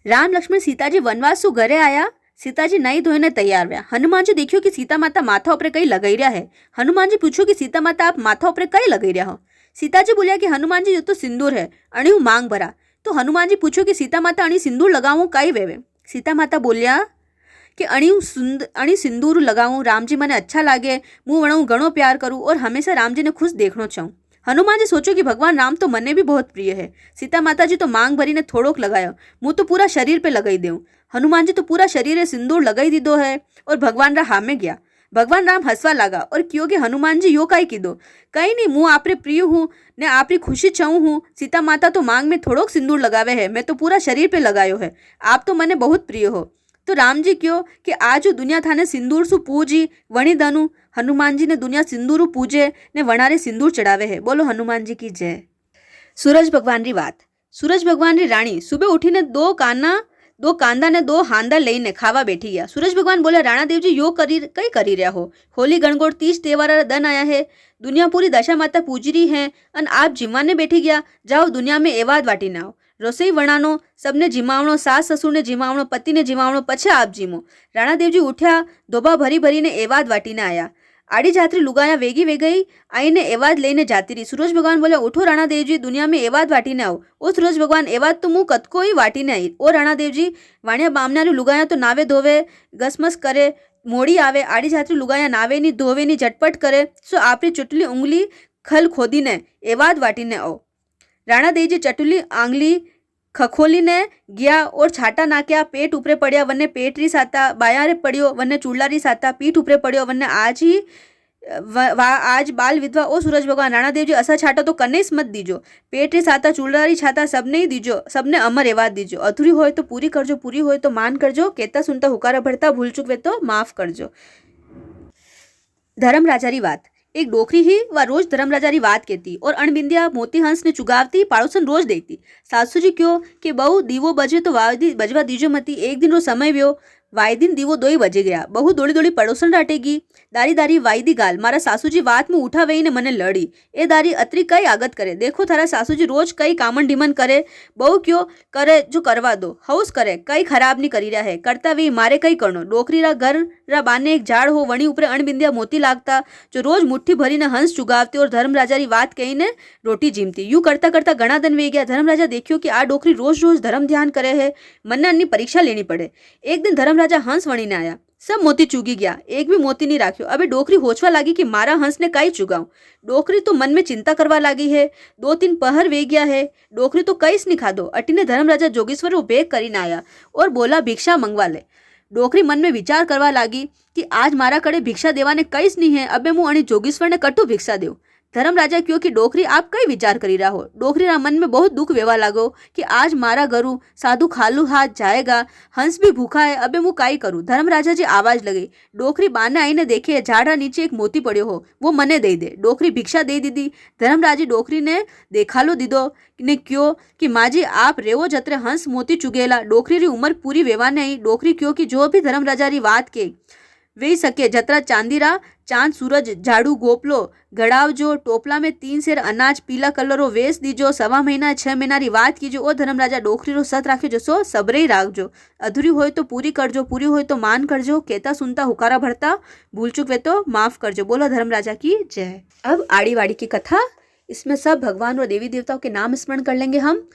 राम लक्ष्मण सीता जी वनवास सु घरे आया। सीता जी नई धोईने तैयार व्या। हनुमान जी देखियो कि सीता माता माथा उपरे कई लगाई रहा है। हनुमान जी पूछो कि सीता माता आप माथा उपरे कई लगाई रहा हो। सीता जी बोलिया कि हनुमान जी ये तो सिंदूर है, अणी मांग भरा। तो हनुमान जी पूछो कि सीता माता अणी सिंदूर लगाऊं कई वेवे। सीता माता बोलिया कि अणी सिंदूर लगाऊं, राम जी मने अच्छा लागे, मुँह वणऊ घणो प्यार करूँ और हमेशा राम जी ने खुश देखना चाहूँ। हनुमान जी सोचो कि भगवान राम तो मने भी बहुत प्रिय है। सीता माता जी तो मांग भरी ने थोड़ोक लगायो, मुँह तो पूरा शरीर पे लगाई देऊं। हनुमान जी तो पूरा शरीर सिंदूर लगाई दीदो है और भगवान रा हामे गया। भगवान राम हंसवा लागा और क्यों कि हनुमान जी यो काई कीधो, कहीं नहीं मुँह आपरे प्रिय हूँ ने आपरी खुशी चाहूँ हूँ। सीता माता तो मांग में थोड़ोक सिंदूर लगावे है, मैं तो पूरा शरीर पे लगायो है, आप तो मने बहुत प्रिय हो। तो राम जी क्यों कि आज दुनिया थाने सिंदूर सु पूजी वणी दनु। हनुमान जी ने दुनिया सिंदूर पूजे ने वणारे सिंदूर चढ़ावे है। बोलो हनुमान जी की जय। सूरज भगवान री बात। सूरज भगवान री राणी सुबह उठीने 2 कांदा ने 2 हांदा लईने खावा बैठी गया। सूरज भगवान बोले राणा देव जी यो कई करी रहा हो। होली गणगोर 30 त्योहार दिन आया है, दुनिया पूरी दशा माता पूजी रही है अन आप जिमवाने बैठी गया। जाओ दुनिया में एवाद वाटी ना आओ। रसोई वणानो, सबने जिमावणो, सास ससुर ने जिमावणो, पति ने जिमावणो, पछे आप जीमो। राणा देवजी उठ्या, धोबा भरी भरी ने एवाद वाटी ने आया। आड़ी जात्री लुगाया वेगी वेगई आईने एवाद लईने जाती रही। सूरज भगवान बोले उठो राणा देवजी, दुनिया में एवाद वाटी ने आओ। ओ सूरज भगवान एवाद तो मुँह कतको ही वाटी ने आई। ओ राणा देवजी वाणिया बामना लुगाया तो नावे धोवे गसमस करे, मोड़ी आवे। आड़ी जात्री लुगाया नावे नी धोवे नी झटपट करे, सो आपरी चुटली उंगली खल खोदी ने एवाद वाटी ने आओ। राणा देवजी चटुली आंगली खखोली ने गया और छाटा नाक्या। पेट ऊपरे पड़िया, वन्ने पेट री साता, बाया रे पड़ियो वन्ने चूड़ला री साता, पीठ ऊपरे पड़ियो वन्ने आज ही आज बाल विधवा ओ सूरज भगवान राणा देव जी असा छाटा तो कने मत दीजो, पेट रे साता चूड़ारी छाता सबने ही दीजो, सबने अमर एवा दीजो, अधूरी होए तो पूरी करजो, पूरी होए तो मान करजो, कहता सुनता हुकारा भरता, भूल चूक वे तो माफ करजो। धर्मराजा री बात। एक डोकरी ही वह रोज धर्मराजा री बात कहती और अणबिंदिया मोती हंस ने चुगावती, पाड़ोसन रोज देखती। सासू जी क्यों कि बहू दीवो बजे तो बजवा दीजो मती। एक दिन रो समय व्यो, वाई दिन दीवो 2 बजे गया। बहू दौड़ी दौड़ी पड़ोसन राटेगी, दारी दारी वायदी गाल, मारा सासूजी बात में उठा वही ने मने लड़ी। ए दारी अतरी कई आगत करे, देखो थारा सासूजी रोज कई कामन ढीमन करे, बहू क्यों करे जो करवा दो, हाउस करे, कई खराब नहीं करी रहा है, करता वही मारे कई करनो। डोकरी रा घर रा बाने एक झाड़ हो, वणी ऊपर अणबिंदिया मोती लागता, जो रोज मुट्ठी भरी ने हंस चुगावती और धर्मराजा री बात कही ने रोटी जीमती। यूं करता करता घना दिन वे गया। धर्मराजा देखियो कि आ डोकरी रोज रोज धर्म ध्यान करे है, मन्ने अन्नी परीक्षा लेनी पड़े। एक दिन धर्मराजा हंस वणी ने आया, सब मोती चुगी गया, एक भी मोती नहीं राख्यो। अबे डोकरी होचवा लागी कि मारा हंस ने काई चुगाऊं। डोकरी तो मन में चिंता करवा लागी है, 2-3 पहर वे गया है, डोकरी तो कईस नहीं खादो। अटी ने धर्मराजा जोगेश्वर वो बेग करीने आया और बोला भिक्षा मंगवा ले। डोकरी मन में विचार करवा लागी कि आज मारा कड़े भिक्षा देवा ने कईस नहीं है, अबे मुँ अणी जोगेश्वर ने कटू भिक्षा देव। धर्मराजा क्यों कि डोकरी आप कई विचार करी रहा हो। डोकरी रा मन में बहुत दुख वेवा लागो कि आज मारा गरु साधु खालू हाथ जाएगा, हंस भी भूखा है, अबे मुँ काई करूं। धर्मराजा जी आवाज लगी। डोकरी बाने आईने देखे झाड़ा नीचे एक मोती पड़ो हो, वो मने दे दे। डोकरी भिक्षा दे दीदी। धर्मराजी डोकरी ने देखालो दीदो ने क्यों कि माजी आप रेवो जतरे हंस मोती चुगेला। डोकरी री उम्र पूरी वेवा नहीं। डोकरी क्यों कि जो भी धर्मराजा री बात के वे सके जतरा चांदीरा चांद सूरज झाड़ू गोपलो गड़ाव जो टोपला में 3 सेर अनाज पीला कलरो वेस दीजो। 1.25 महीना 6 महीना री बात कीजो। ओ धर्मराजा डोकरी रो सत राख्यो जसो सबरे ही राखजो, अधूरी होए तो पूरी करजो, पूरी होए तो मान करजो, कहता सुनता हुकारा भरता, भूल चूक वे तो माफ करजो। बोलो धर्मराजा की जय। अब आड़ी वाड़ी की कथा, इसमें सब भगवान और देवी देवताओं के नाम स्मरण कर लेंगे हम।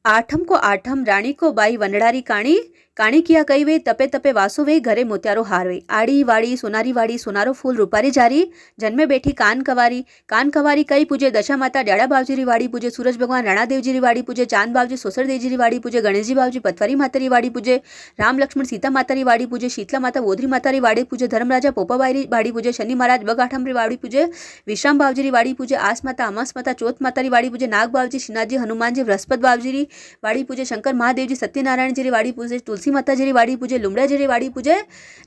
आठम को आठम रानी को बाई वनडारी काणी, काणी किया कई वे तपे तपे वासो वे घरे मोत्यारो हार वे। आड़ी वाड़ी सोनारो फूल रूपारी जारी, जन्मे बैठी कान कवारी कई पूजे दशा माता डाड़ा बावजी री वाड़ी पूजे, सूरज भगवान राणा देव जी री वाड़ी पूजे, चांद बावजी सोसर देव जी री वाड़ी पूजे, गणेश जी बावजी पतवारी माता री वाड़ी पूजे, राम लक्ष्मण सीता माता री वाड़ी पूजे, शीतला माता बोधरी माता री वाड़ी पूजे, धर्मराजा पोपाबाई री वाड़ी पूजे, शनि महाराज बगाठम री वाड़ी पूजे, विश्राम बावजी री वाड़ी पूजे, आस माता अमास माता चौथ माता री वाड़ी पूजे, नाग बावजी श्रीनाथ जी हनुमान जी बृहस्पति बावजी री वाड़ी पूजे, शंकर महादेव जी सत्यनारायण जी री वाड़ी पूजे, तुलसी माता जी री वाड़ी पूजे, लुमड़ा जी री वाड़ी पूजे,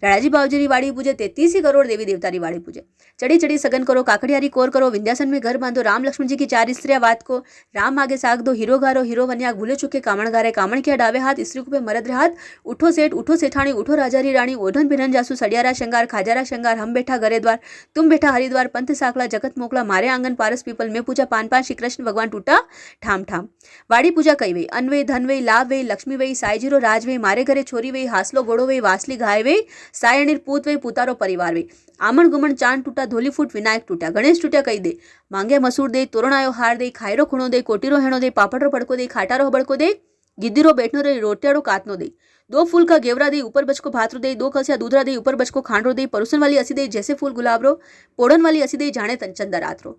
राणाजी बावजी री वाड़ी पूजे, 33 करोड़ देवी देवता री वाड़ी पूजे। चढ़ी चढ़ी सगन करो, काकड़ियारी कोर करो, विंध्यासन में घर बांधो, राम लक्ष्मण जी की 4 स्त्रियां बात को, राम आगे साग दो, हीरो गारो हीरो वन्याग, भूले चुके कामण गारे, कामण किया डावे हाथ, स्त्री को पे मरद रे हाथ, उठो सेठ उठो सेठानी, उठो राजा री रानी, ओढ़न बिरन जासू, सड़ियारा श्रृंगार खाजारा श्रृंगार, हम बैठा घरे द्वार, तुम बैठा हरिद्वार, पंथ साकला जगत मोकला, मारे आंगन पारस पीपल, में पूजा पान पान, श्री कृष्ण भगवान टूटा ठाम ठाम। वाड़ी पूजा कई वे, अन वे धन वे, लाभ वे, लक्ष्मी वे, साईजीरो राज वे, मारे घरे छोरी वे, हासलो घोड़ो वे, वासली गाय वे, सायणीर पूत वे, पुतारो परिवार वे, आमण गुमण चांद टूटा, धोली फूट विनायक टूटा, गणेश टूटा कही दे, मांगे मसूर दे, तोरणायो हार दे, खायरो खूणो दे, कोटीरो हेणो दे, पापड़रो पड़को दे, खाटारो हबड़को दे, गिद्दीरो बैठनो दे, रोटियारो कातनो दे, 2 फूल का गेवरा दे, ऊपर बचको भातरो दे, 2 कलसिया दूधरा दे, ऊपर बचको खांडरो दे, परुसन वाली असी दे, जैसे फूल गुलाबरो, पोड़न वाली असी दे, जाने चंदा रातरो।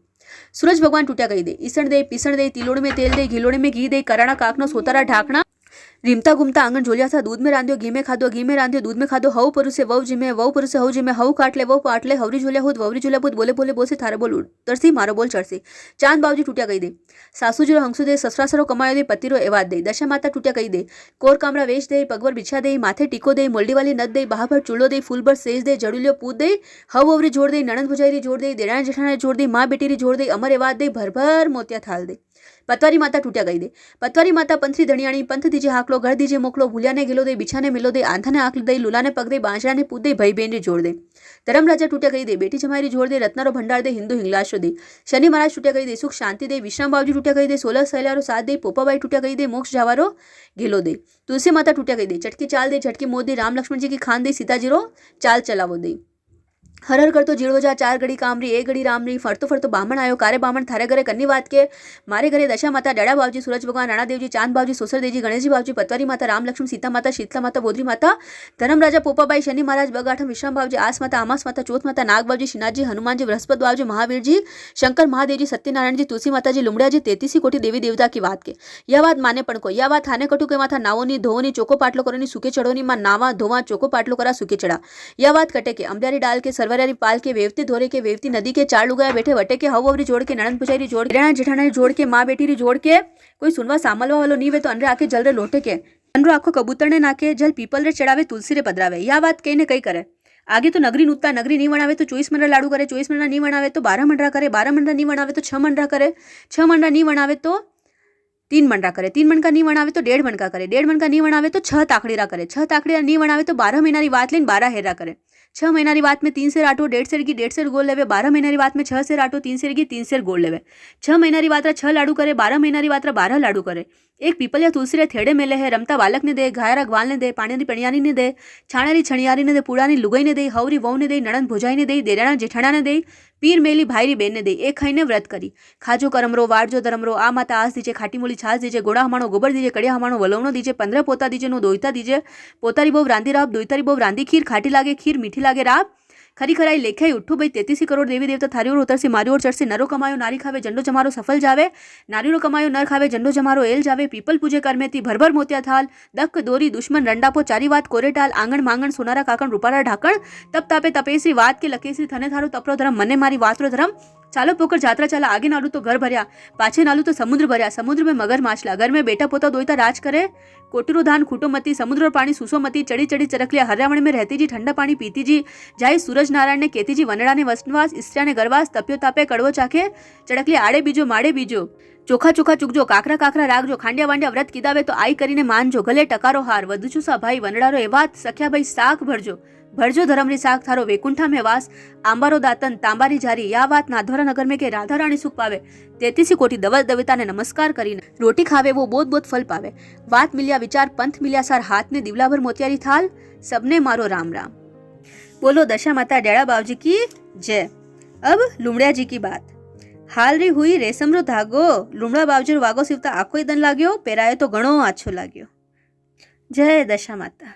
सूरज भगवान टूटा कही दे, ईसण दे, पीसण दे, तिलोड़ में तेल दे, घिलोड़े में घी दे, कराणा काकनो सोतारा ढाकना, रिमता घूमता आंगन झोलिया था, दूध में रांधियो घी में खादो, घी में रांधियो दूध में खादो, हव परुसे वव जिमे, वव परुसे हव जिमे, हव काट ले वव पाट ले, हवरी झोलिया हुद ववरी झोलिया पुत, बोले बोले बोल से थारे बोल उतरसी, मारो बोल चढ़सी। चांद बावजी टूटिया कही दे, सासू जीरो हंसू दे, ससरा सरो कमायो दे, पतिरो एवाद दे, दशा माता टूटिया कही दे, कोर कामड़ा वेच दे, पगवर बिछा दे, माथे टीको दे, मोल्डी वाली नद दे, बाहर चूल्हो दे, फूल भर सेज दे, जड़ुलियो पूत दे, हव ववरी जोड़ दे, ननंद भुजाई जोड़ दे, देरानी जेठानी जोड़ दे, माँ बेटी जोड़ दे, अमर एवाद दे, भर भर मोतिया थाल दे। पतवारी माता टूटिया गई दे, पतवारी माता पंथरी धनियाणी, पंथ दीजे हाकलो, घर दीजे मोकलो, भूलिया ने गिलो दे, बिछा ने मिलो दे, आंधा ने आंख दे, लूला ने पग दे, बांसड़ा ने पूत दे, भाई बहन री जोड़ दे। धर्मराजा टूटिया गई दे, बेटी जमाई जोड़ दे, रत्नारो भंडार दे, हिंदू हिंगलाशो दे। शनि महाराज टूटिया गई दे, सुख शांति दे, विश्राम बावजी टूटिया गई दे, 16 सहेलारो साथ दे, पोपाबाई टूटिया गई दे, मोक्ष जावारो गिलो दे। तुलसी माता टूटिया गई दे, चटकी चाल दे, झटकी मोद दे, राम लक्ष्मण जी की खान दे, सीता जीरो चाल चलावो दे। हर हर कर तो जीड़ो जा, 4 घड़ी कामरी, 1 घड़ी रामरी, फरतो फरतो बामण आयो, कारे बामण थारे घरे कन्नी बात के, मारे घरे दशा माता डाड़ा बावजी, सूरज भगवान राणा देव जी, चांद बावजी, सोसर देव जी, गणेश जी बावजी, पतवारी माता, राम लक्ष्मण सीता माता, शीतला माता, बोधरी माता, धर्मराजा पोपाबाई, शनि महाराज बगाठम, विश्राम बावजी, आस माता, अमास माता, चौथ माता, नाग बावजी, श्रीनाथ जी, हनुमान जी, बृहस्पति बावजी, महावीर जी, शंकर महादेव जी, सत्यनारायण जी, तुलसी माता जी, लुमड़ा जी, 33 कोटि देवी देवता की बात के। यह बात माने पण को, यह बात थाने कटू के माथा नावोनी धोनी चोको पाटलो करोनी सुके चढ़ोनी, मां नावा धोवा चोको पाटलो करा सुके चढ़ा। यह बात कटे के अम्बियारी डाल के सर्व सवरियारी पाल के वेवती धोरे के वेवती नदी के चार लुगाया बैठे वटे के हवरी जोड़ के नणन पुजारी जोड़ के जेठाना जोड़ के माँ बेटी री जोड़ के कोई सुनवा सामलवा वालो नहीं वे तो अनरे आके जल रे लोटे के अनरो आखो कबूतर ने नाके जल पीपल रे चढ़ावे तुलसी रे पधरावे। या बात कई ने कई करे। आगे तो नगरी नूतता नगरी नहीं बनावे तो 24 मंडरा लाडू करे, 24 मंडरा नहीं बनावे तो 12 मंडरा करे, 12 मंडरा नहीं बनावे तो 6 मंडरा करे, 6 मंडरा नहीं बनावे तो 3 मंडरा करे, 3 मनका नहीं बनावे तो 1.5 मनका करे, 1.5 मनका नहीं बनावे तो 6 ताकड़ीरा करे, 6 ताकड़ीरा नहीं बनावे तो 12 महीनारी वात लेन 12 हेरा करे। 6 महीनारी वात में 3 सेर आटो 1.5 सेर की 1.5 सेर गोल लेवे, 12 महीनारी वात में 6 सेर आटो 3 सेर की 3 सेर गोल लेवे। 6 महीनारी वात्रा 6 लाडू करे, 12 महीनारी वात्रा 12 लाडू करे। एक पीपल या तुलसी रे थेड़े मेले है, रमता बालक ने दे, घायरा ग्वाल ने दे, पानी पणियानी ने दे, छाणारी छणियारी ने दे, पुड़ानी लुगाई ने दे, हवरी वहू ने दे, नणन भुजाई ने दे, देराना जेठाना ने दे, पीर मेली भाईरी बेन ने दे। एक खाई ने व्रत करी, खाजो करमरो वारजो धरमरो, आ माता आस दीजिए, खाटी मूली छाछ दीजिए, गोड़ा हमारो गोबर दीजिए, कड़िया हमारो वलवणो दीजिए, 15 पोता दीजिए, नो दोईता दीजिए, पोतारी बहु रांधी राब, दोईतारी बहु रांधी खीर, खाटी लागे खीर मीठी लागे राब, खरी खराई लेखे उठो भाई 33 करोड़ देवी देवता थारी ओर उतर से मारी ओर चढ़ से नरो कमायो नारी खावे झंडो जमारो सफल जावे, नारी रो कमायो नर खावे झंडो जमारो एल जावे, पीपल पूजे कर में थी भरभर मोतिया थाल, दक्क दोरी दुश्मन रंडापो चारी वात कोरे टाल, आंगण मांगण सोनारा काकण रूपारा ढाकण, तप तापे तपेसरी वात के लकेसरी थने थारो तपरो धर्म मने मारी वातरो धर्म, चालो पोकर जात्रा चला, आगे नालू तो घर भर्या, पाछे नालू तो समुद्र भर्या, समुद्र में मगर माछला, घर में बेटा पोता दोईता राज करे, कोटरो धान खूटो मती, समुद्र और पानी सूसो मती, चढ़ी चढ़ी चरक लिया, हरियावण में रहती जी, ठंडा पानी पीती जी, जाई सूरज नारायण ने केती जी, वनड़ा ने वसनवास, स्त्रिया ने गरवास, तप्यो तापे कड़वो चाखे, चढ़क लिया आड़े बीजो माड़े बीजो, चोखा चोखा चुकजो, काकरा काकरा रागजो, खांडिया वांडिया व्रत कीधावे तो आई करीने मानजो, गले टकारो हार, वधुचू सा भाई वनड़ारो एवात, सख्या भाई साख भरजो, भरजो धर्मरी साख थारो वैकुंठा में वास, आंबारो दातन तांबारी जारी, या बात नाधोरा नगर में के राधा रानी सुख पावे, 33 कोटि दवल दविता ने नमस्कार करीने रोटी खावे वो बहुत बहुत फल पावे, वात मिलिया विचार पंथ मिलिया सार, हाथ में दिवला भर मोतियारी थाल, सबने मारो राम राम। बोलो दशा माता डेड़ा बावजी की जय। अब लुमड़िया जी की बात। हाल री हुई रेशम रो धागो लुमड़ा बावजी रो वागो सीवता आखो दन लाग्यो, पेरायो तो घणो आछो लाग्यो। जय दशा माता।